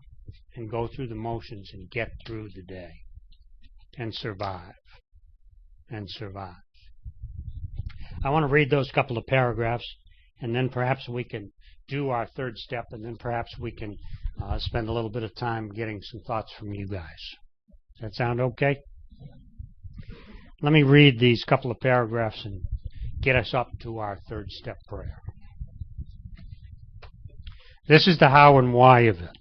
and go through the motions and get through the day and survive. I want to read those couple of paragraphs, and then perhaps we can do our 3rd step, and then perhaps we can spend a little bit of time getting some thoughts from you guys. Does that sound okay? Let me read these couple of paragraphs and get us up to our 3rd step prayer. This is the how and why of it.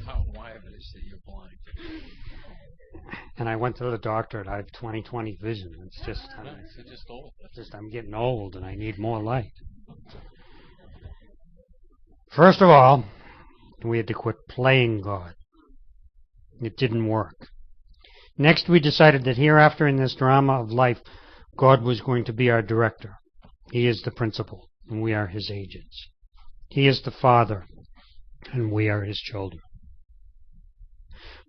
How and why of it is that you're blind. And I went to the doctor, and I have 20/20 vision. It's just, You're just old. I'm getting old, and I need more light. First of all, we had to quit playing God. It didn't work. Next, we decided that hereafter in this drama of life, God was going to be our director. He is the principal, and we are his agents. He is the father, and we are his children.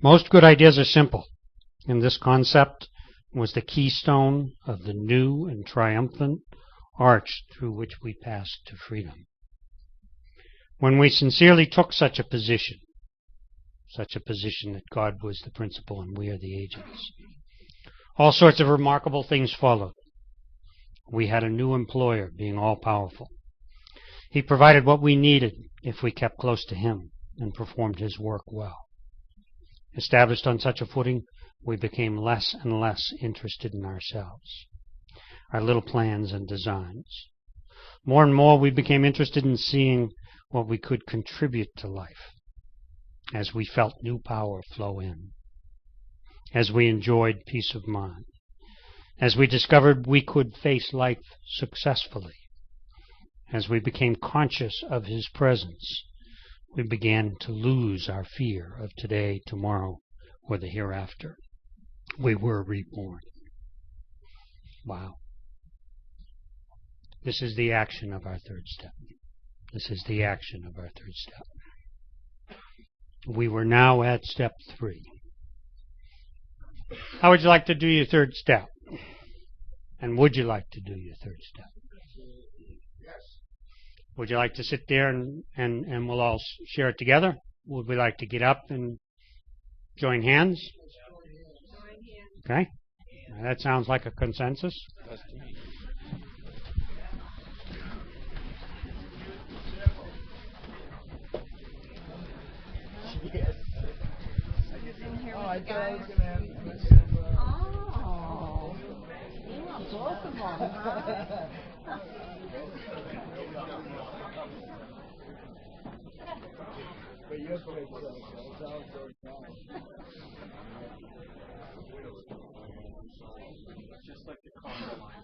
Most good ideas are simple, and this concept was the keystone of the new and triumphant arch through which we passed to freedom. When we sincerely took such a position that God was the principal and we are the agents, all sorts of remarkable things followed. We had a new employer, being all-powerful. He provided what we needed if we kept close to him and performed his work well. Established on such a footing, we became less and less interested in ourselves, our little plans and designs. More and more we became interested in seeing what we could contribute to life as we felt new power flow in, as we enjoyed peace of mind, as we discovered we could face life successfully, as we became conscious of his presence. We began to lose our fear of today, tomorrow, or the hereafter. We were reborn. Wow. This is the action of our 3rd step. We were now at step 3. How would you like to do your 3rd step? And would you like to do your 3rd step? Yes. Would you like to sit there and we'll all share it together? Would we like to get up and join hands? Okay. Now that sounds like a consensus. Yes. Oh, I thought I was going to have But you're great, so it sounds so nice. Just like the car line.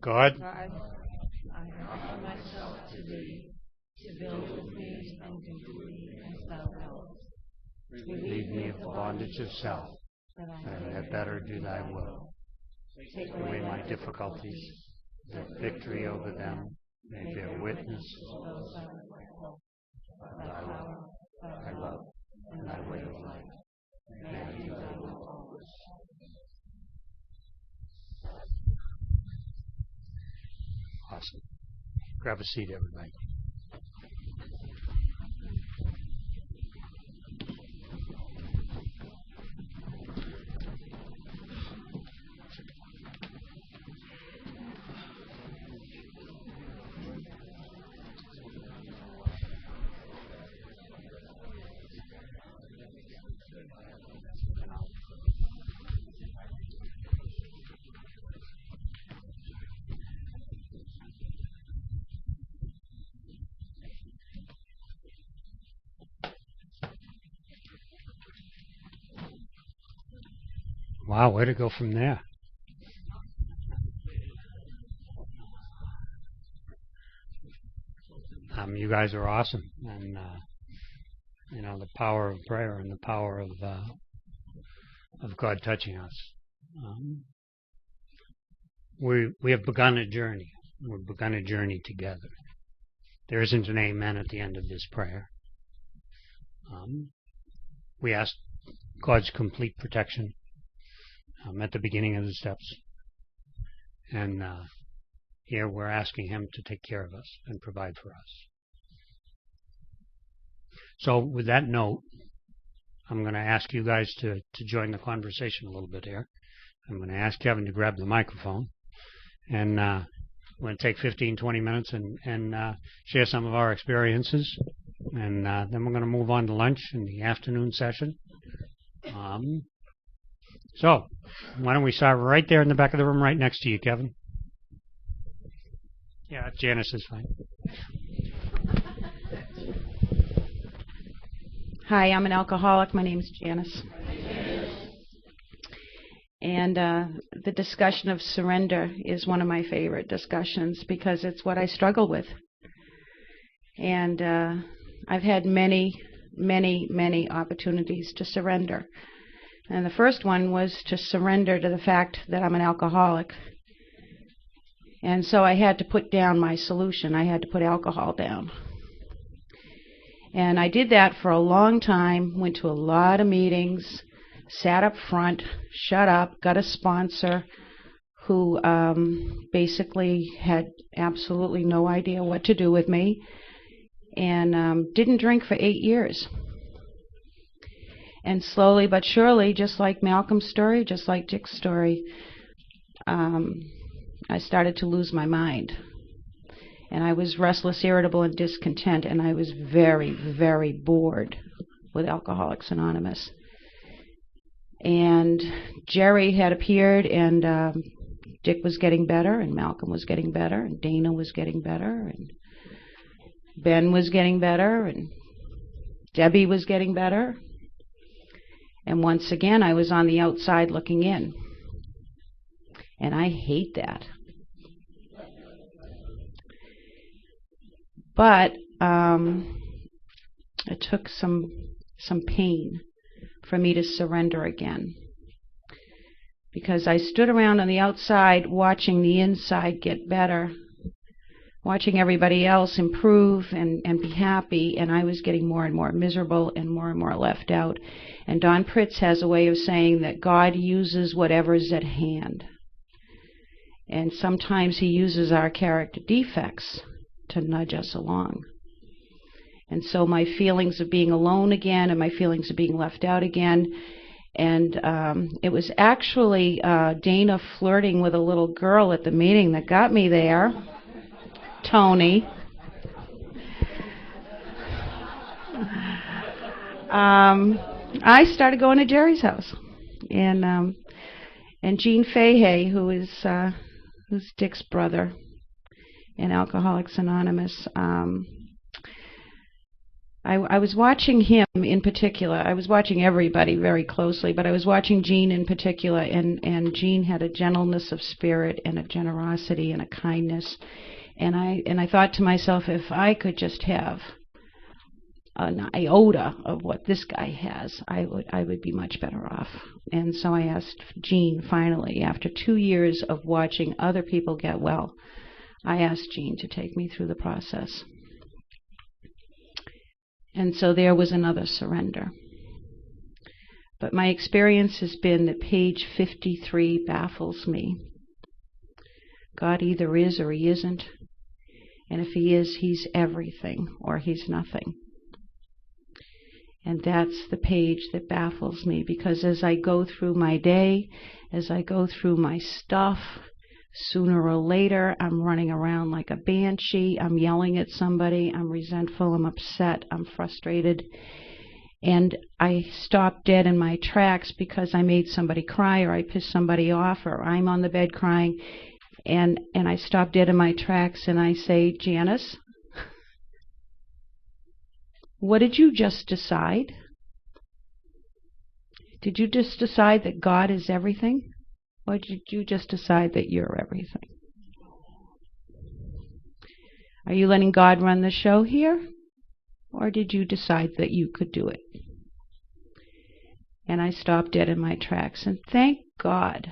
God, God, I offer myself to thee, to build with me and do with me as thou wilt. relieve me of the bondage of self, that that I may better do thy will. Take Away my difficulties, that victory over them may bear witness to those I would fulfill. of thy love, thy love, and thy way of life. May I do thy will always. Awesome. Grab a seat, everybody. Wow, where to go from there? You guys are awesome, and the power of prayer and the power of God touching us. We have begun a journey. We've begun a journey together. There isn't an amen at the end of this prayer. We ask God's complete protection at the beginning of the steps. And here we're asking Him to take care of us and provide for us. So with that note, I'm going to ask you guys to join the conversation a little bit here. I'm going to ask Kevin to grab the microphone. And we're going to take 15, 20 minutes and share some of our experiences. And then we're going to move on to lunch in the afternoon session. So, why don't we start right there in the back of the room right next to you, Kevin? Yeah, Janice is fine. Hi, I'm an alcoholic. My name is Janice. And the discussion of surrender is one of my favorite discussions because it's what I struggle with. And I've had many, many, many opportunities to surrender. And the first one was to surrender to the fact that I'm an alcoholic. And so I had to put down my solution. I had to put alcohol down. And I did that for a long time, went to a lot of meetings, sat up front, shut up, got a sponsor who basically had absolutely no idea what to do with me, and didn't drink for 8 years. And slowly but surely, just like Malcom's story, just like Dick's story, I started to lose my mind. And I was restless, irritable, and discontent, and I was very, very bored with Alcoholics Anonymous. And Jerry had appeared, and Dick was getting better, and Malcom was getting better, and Dana was getting better, and Ben was getting better, and Debbie was getting better. And once again, I was on the outside looking in. And I hate that. But it took some pain for me to surrender again. Because I stood around on the outside watching the inside get better, watching everybody else improve and be happy, and I was getting more and more miserable and more left out. And Don Pritz has a way of saying that God uses whatever's at hand. And sometimes He uses our character defects to nudge us along. And so my feelings of being alone again and my feelings of being left out again. And it was actually Dana flirting with a little girl at the meeting that got me there. Tony. I started going to Jerry's house, and Gene Fahey, who's Dick's brother in Alcoholics Anonymous. I was watching him in particular. I was watching everybody very closely, but I was watching Gene in particular, and Gene had a gentleness of spirit and a generosity and a kindness. And I thought to myself, if I could just have an iota of what this guy has, I would be much better off. And so I asked Gene, finally, after 2 years of watching other people get well, I asked Gene to take me through the process. And so there was another surrender. But my experience has been that page 53 baffles me. God either is or he isn't. And if he is, he's everything or he's nothing. And that's the page that baffles me, because as I go through my day, as I go through my stuff, sooner or later, I'm running around like a banshee. I'm yelling at somebody. I'm resentful. I'm upset. I'm frustrated. And I stop dead in my tracks because I made somebody cry, or I pissed somebody off, or I'm on the bed crying. And I stop dead in my tracks and I say, Janice, what did you just decide? Did you just decide that God is everything? Or did you just decide that you're everything? Are you letting God run the show here? Or did you decide that you could do it? And I stopped dead in my tracks. And thank God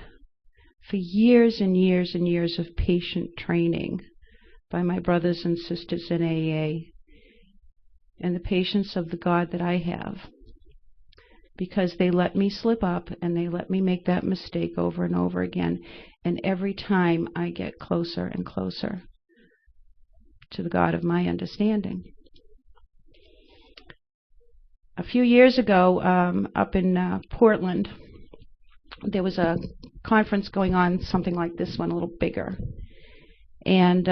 for years and years and years of patient training by my brothers and sisters in AA, and the patience of the God that I have. Because they let me slip up and they let me make that mistake over and over again. And every time I get closer and closer to the God of my understanding. A few years ago, up in Portland, there was a conference going on, something like this one, a little bigger. And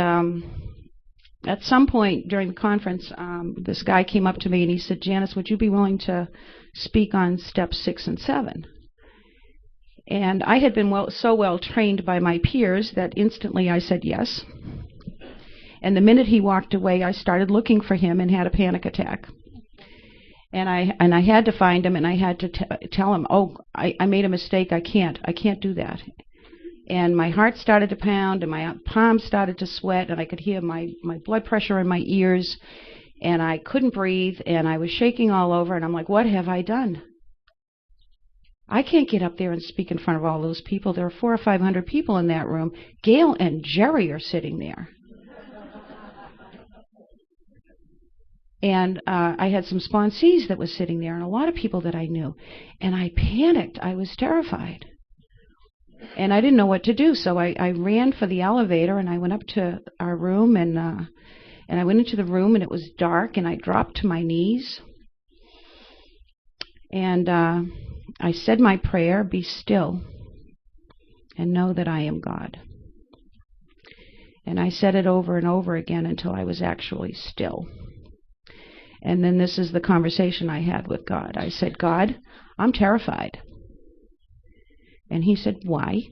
at some point during the conference, this guy came up to me and he said, Janice, would you be willing to speak on steps 6 and 7? And I had been so well trained by my peers that instantly I said yes. And the minute he walked away, I started looking for him and had a panic attack. And I had to find him, and I had to tell him, oh, I made a mistake. I can't do that. And my heart started to pound, and my palms started to sweat, and I could hear my blood pressure in my ears, and I couldn't breathe, and I was shaking all over, and I'm like, what have I done? I can't get up there and speak in front of all those people. There are 400 or 500 people in that room. Gail and Jerry are sitting there. And I had some sponsees that was sitting there and a lot of people that I knew. And I panicked. I was terrified. And I didn't know what to do. So I ran for the elevator and I went up to our room and I went into the room and it was dark and I dropped to my knees. And I said my prayer, be still and know that I am God. And I said it over and over again until I was actually still. And then this is the conversation I had with God. I said, God, I'm terrified. And he said, why?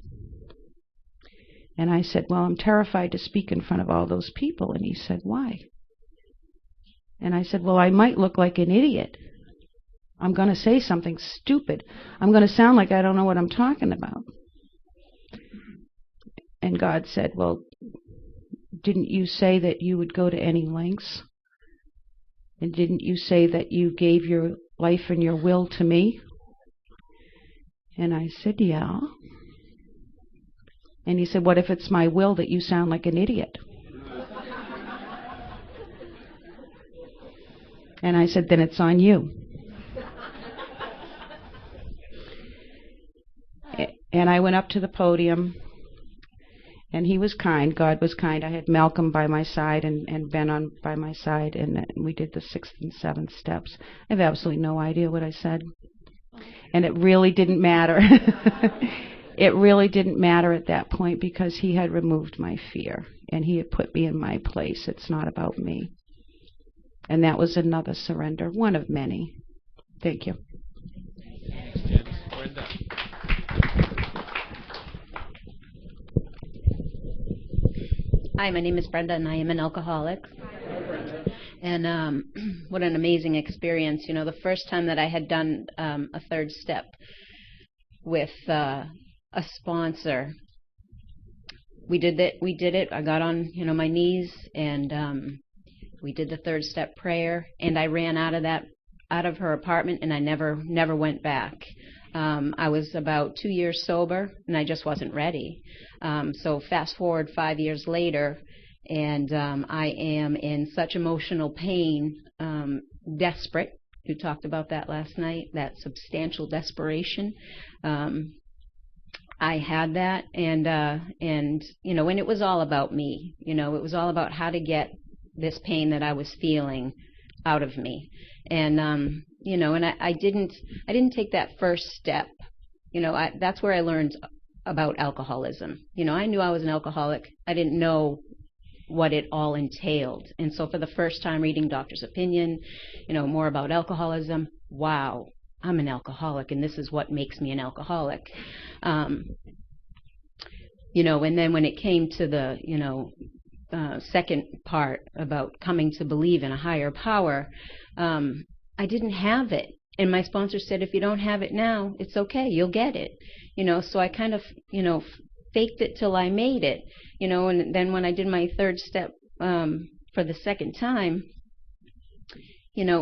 And I said, well, I'm terrified to speak in front of all those people. And he said, why? And I said, well, I might look like an idiot. I'm going to say something stupid. I'm going to sound like I don't know what I'm talking about. And God said, well, didn't you say that you would go to any lengths? And didn't you say that you gave your life and your will to me? And I said, yeah. And he said, what if it's my will that you sound like an idiot? And I said, then it's on you. And I went up to the podium. And he was kind. God was kind. I had Malcom by my side and Ben by my side, and we did the 6th and 7th steps. I have absolutely no idea what I said. And it really didn't matter. It really didn't matter at that point because he had removed my fear and he had put me in my place. It's not about me. And that was another surrender, one of many. Thank you. Brenda. Hi, my name is Brenda, and I am an alcoholic. And what an amazing experience. You know, the first time that I had done a third step with a sponsor, we did it. I got on, my knees, and we did the third step prayer, and I ran out of her apartment, and I never went back. I was about 2 years sober, and I just wasn't ready. So fast forward 5 years later, and I am in such emotional pain, desperate. You talked about that last night, that substantial desperation. I had that, and and it was all about me. It was all about how to get this pain that I was feeling out of me. And and I didn't take that first step. That's where I learned about alcoholism. I knew I was an alcoholic. I didn't know what it all entailed. And so for the first time reading Doctor's Opinion, more about alcoholism, wow, I'm an alcoholic, and this is what makes me an alcoholic. And then when it came to the, second part about coming to believe in a higher power, I didn't have it. And my sponsor said, if you don't have it now, it's okay, you'll get it. So I kind of, faked it till I made it. And then when I did my third step for the second time,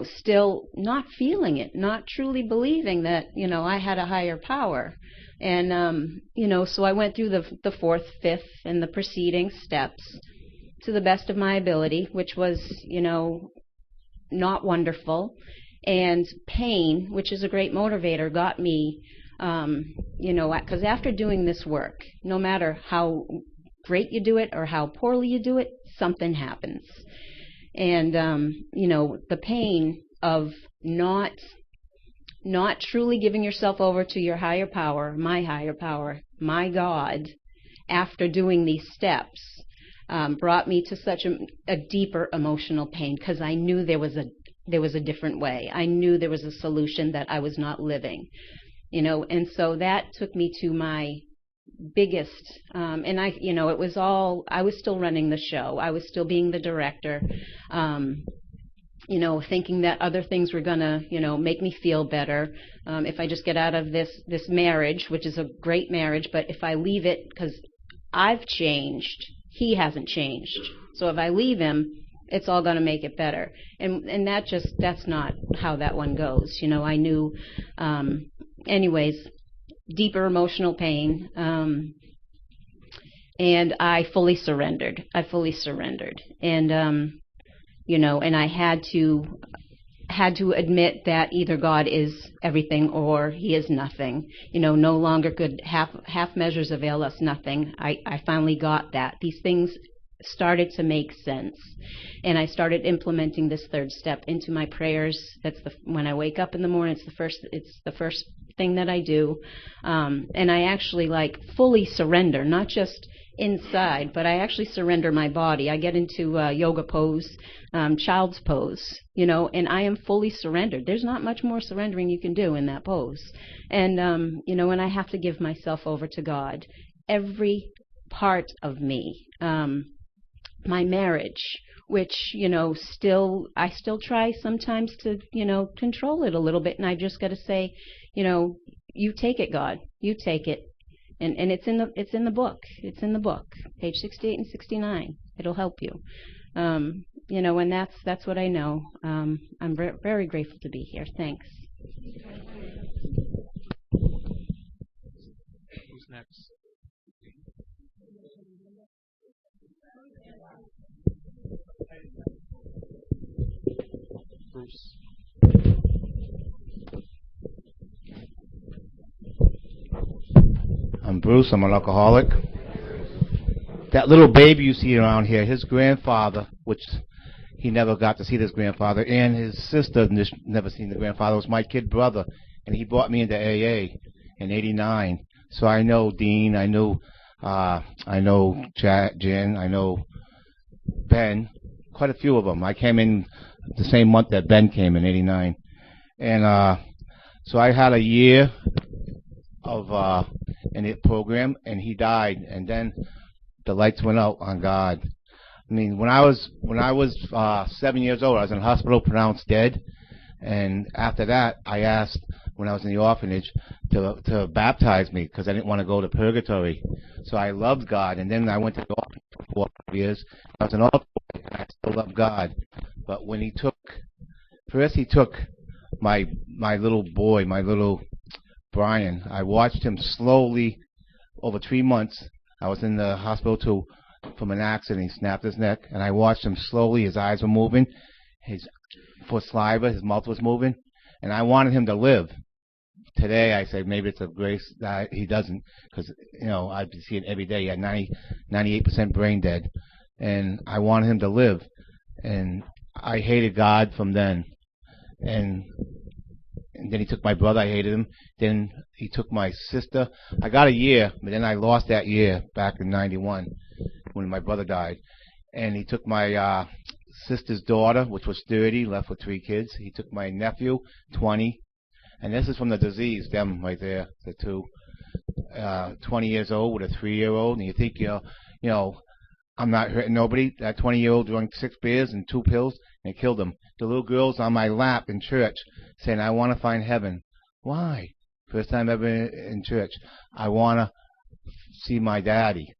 still not feeling it, not truly believing that, I had a higher power. And, so I went through the fourth, fifth, and the preceding steps to the best of my ability, which was, not wonderful. And pain, which is a great motivator, got me, because after doing this work, no matter how great you do it or how poorly you do it, something happens. And, the pain of not truly giving yourself over to your higher power, my God, after doing these steps, brought me to such a deeper emotional pain, because I knew there was a different way. I knew there was a solution that I was not living, and so that took me to my biggest, and it was all, I was still running the show. I was still being the director, thinking that other things were gonna, make me feel better. If I just get out of this marriage, which is a great marriage, but if I leave it, because I've changed, he hasn't changed. So if I leave him, it's all going to make it better. And that's not how that one goes. I knew, anyways, deeper emotional pain, and I fully surrendered. And, and I had to admit that either God is everything or he is nothing. No longer could half measures avail us nothing. I finally got that. These things started to make sense, and I started implementing this third step into my prayers. That's when I wake up in the morning, it's the first thing that I do, and I actually fully surrender, not just inside, but I actually surrender my body. I get into yoga pose, child's pose, and I am fully surrendered. There's not much more surrendering you can do in that pose, and and I have to give myself over to God, every part of me. My marriage, which, I still try sometimes to, control it a little bit. And I just got to say, you take it, God, you take it. And it's in the book. It's in the book, page 68 and 69. It'll help you. And that's what I know. I'm very grateful to be here. Thanks. Who's next? Bruce. I'm Bruce. I'm an alcoholic. That little baby you see around here, his grandfather, which he never got to see this grandfather, and his sister never seen the grandfather, was my kid brother, and he brought me into AA in '89. So I know Dean, I know Jen, I know Ben, quite a few of them. I came in the same month that Ben came in '89, and so I had a year of in the program, and he died, and then the lights went out on God. I mean, when I was 7 years old, I was in the hospital, pronounced dead, and after that, I asked when I was in the orphanage to baptize me because I didn't want to go to purgatory. So I loved God, and then I went to the orphanage for 4 or 5 years. I was an altar boy, and I still loved God. But when he took my little boy, my little Brian. I watched him slowly over 3 months. I was in the hospital from an accident. He snapped his neck, and I watched him slowly. His eyes were moving, for saliva, his mouth was moving, and I wanted him to live. Today, I say maybe it's a grace that he doesn't, because I see it every day. He had 98% brain dead, and I wanted him to live, and I hated God from then. And then he took my brother. I hated him. Then he took my sister. I got a year, but then I lost that year back in '91 when my brother died. And he took my sister's daughter, which was 30, left with 3 kids. He took my nephew, 20. And this is from the disease, them right there, the two, 20 years old with a 3-year-old. And you think, I'm not hurting nobody. That 20-year-old drank 6 beers and 2 pills, and it killed him. The little girl's on my lap in church saying, I want to find heaven. Why? First time ever in church. I want to see my daddy.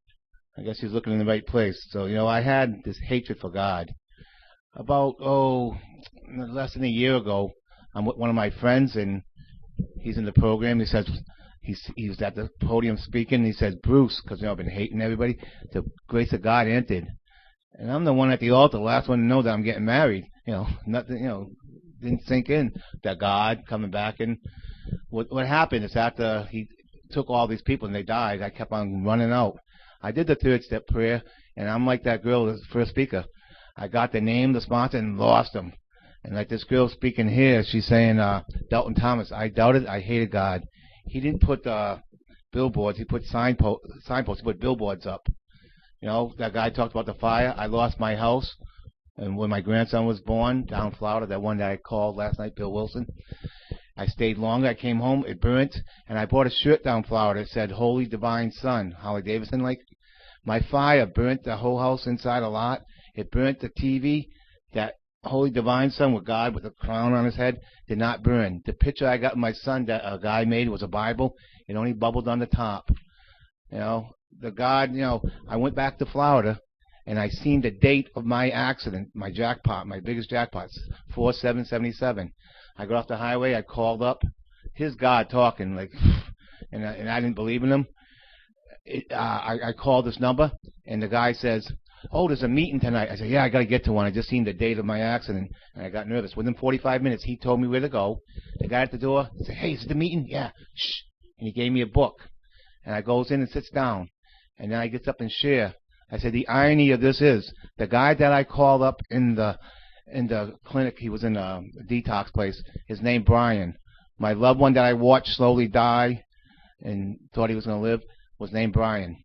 I guess he's looking in the right place. So, I had this hatred for God. About, less than a year ago, I'm with one of my friends, and he's in the program. He says, he was at the podium speaking, and he says, Bruce, because, I've been hating everybody, the grace of God entered. And I'm the one at the altar, the last one to know that I'm getting married. Nothing, didn't sink in that God coming back. And what happened is after he took all these people and they died, I kept on running out. I did the 3rd step prayer, and I'm like that girl, the first speaker. I got the name, the sponsor, and lost them. And like this girl speaking here, she's saying, Dalton Thomas, I doubted, I hated God. He didn't put billboards, he put signposts, he put billboards up. That guy talked about the fire. I lost my house, and when my grandson was born, down Florida, that one that I called last night, Bill Wilson, I stayed longer. I came home, it burnt, and I bought a shirt down Florida that said, Holy Divine Son, Holly Davidson. Like, my fire burnt the whole house inside a lot. It burnt the TV. That Holy Divine Son with God with a crown on his head did not burn. The picture I got of my son that a guy made was a Bible. It only bubbled on the top. The God, I went back to Florida, and I seen the date of my accident, my jackpot, my biggest jackpot, 4777. I got off the highway, I called up, here's God talking, like, and I didn't believe in him. I called this number, and the guy says, oh, there's a meeting tonight. I said, yeah, I got to get to one. I just seen the date of my accident, and I got nervous. Within 45 minutes, he told me where to go. The guy at the door said, hey, is it the meeting? Yeah. Shh. And he gave me a book, and I goes in and sits down. And then I get up and share. I said, the irony of this is, the guy that I called up in the clinic, he was in a detox place, his name Brian. My loved one that I watched slowly die and thought he was going to live was named Brian.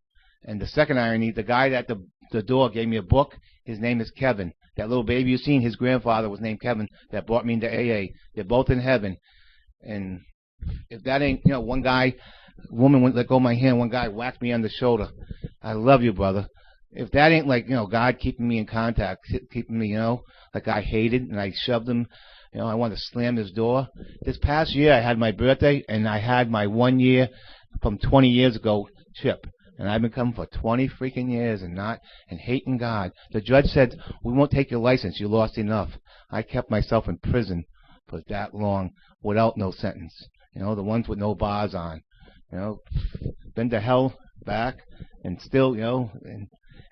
And the second irony, the guy at the door gave me a book, his name is Kevin. That little baby you seen, his grandfather was named Kevin, that brought me into AA. They're both in heaven. And if that ain't, one guy, woman wouldn't let go of my hand, one guy whacked me on the shoulder. I love you, brother. If that ain't like, God keeping me in contact, keeping me, like I hated, and I shoved him, I wanted to slam his door. This past year, I had my birthday, and I had my 1 year from 20 years ago chip. And I've been coming for 20 freaking years and hating God. The judge said, we won't take your license. You lost enough. I kept myself in prison for that long without no sentence. The ones with no bars on. Been to hell, back, and still,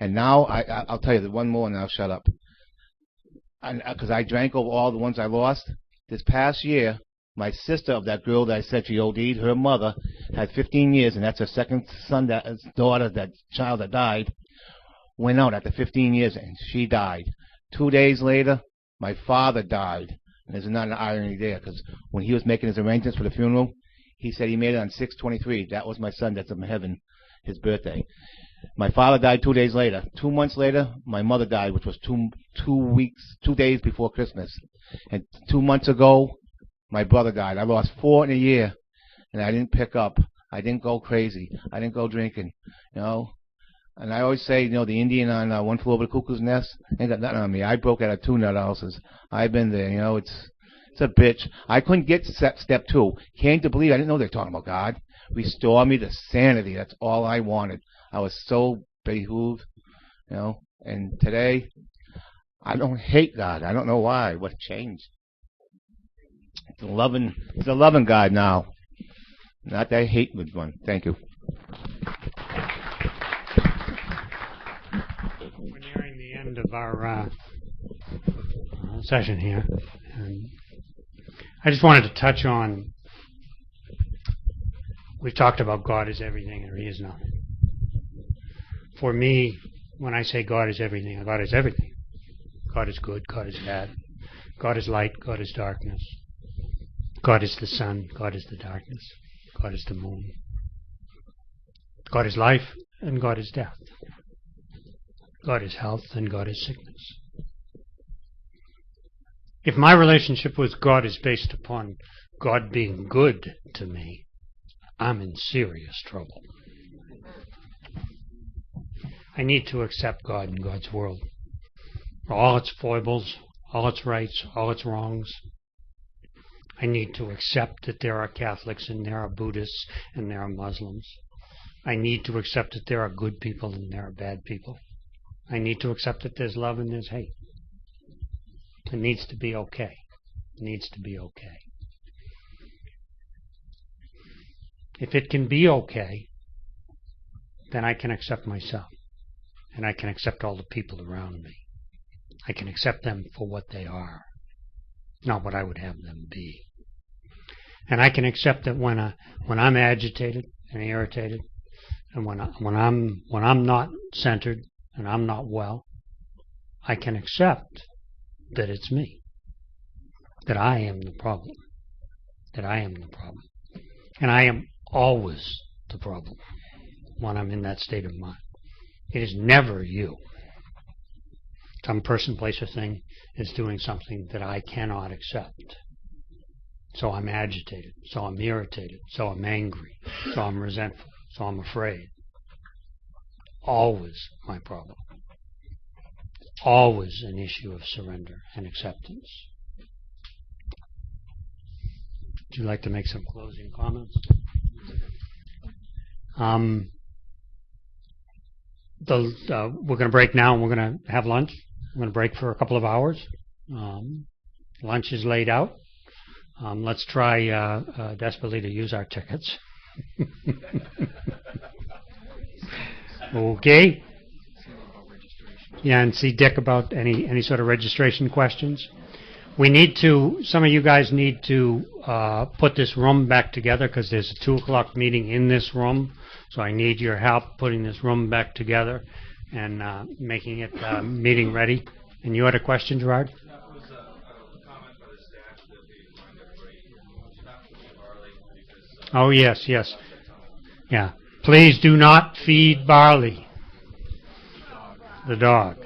and now I'll tell you the one more and I'll shut up. Because I drank over all the ones I lost. This past year, my sister of that girl that I said she OD'd, her mother had 15 years, and that's her second son, that child that died, went out after 15 years, and she died. 2 days later, my father died. And there's not an irony there, because when he was making his arrangements for the funeral, he said he made it on 6/23. That was my son that's in heaven, his birthday. My father died 2 days later. 2 months later, my mother died, which was 2 days before Christmas. And 2 months ago, my brother died. I lost 4 in a year, and I didn't pick up. I didn't go crazy. I didn't go drinking, you know. And I always say, you know, the Indian on One Flew Over the Cuckoo's Nest ain't got nothing on me. I broke out of 2 nut houses. I've been there, you know. It's a bitch. I couldn't get step 2. Came to believe. I didn't know they were talking about God. Restore me to sanity. That's all I wanted. I was so behooved, you know. And today, I don't hate God. I don't know why. What changed? It's a loving God now. Not that hateful one. Thank you. We're nearing the end of our session here. And I just wanted to touch on, we've talked about God is everything and He is nothing. For me, when I say God is everything, God is everything. God is good, God is bad. God is light, God is darkness. God is the sun, God is the darkness. God is the moon. God is life and God is death. God is health and God is sickness. If my relationship with God is based upon God being good to me, I'm in serious trouble. I need to accept God and God's world. All its foibles, all its rights, all its wrongs. I need to accept that there are Catholics and there are Buddhists and there are Muslims. I need to accept that there are good people and there are bad people. I need to accept that there's love and there's hate. It needs to be okay. It needs to be okay. If it can be okay, then I can accept myself. And I can accept all the people around me. I can accept them for what they are, not what I would have them be. And I can accept that when I'm agitated and irritated, and when I'm not centered and I'm not well, I can accept that it's me, that I am the problem, that I am the problem, and I am always the problem when I'm in that state of mind. It is never you. Some person, place, or thing is doing something that I cannot accept. So I'm agitated, so I'm irritated, so I'm angry, so I'm resentful, so I'm afraid. Always my problem. Always an issue of surrender and acceptance. Would you like to make some closing comments? We're going to break now and we're going to have lunch. We're going to break for a couple of hours. Lunch is laid out. Let's try desperately to use our tickets. Okay. Yeah, and see Dick about any sort of registration questions. Some of you guys need to put this room back together because there's a 2 o'clock meeting in this room. So I need your help putting this room back together and making it meeting ready. And you had a question, Gerard? That was a comment by the staff that they find everybody not to feed barley because... Oh, yes. Yeah. Please do not feed barley. The dog.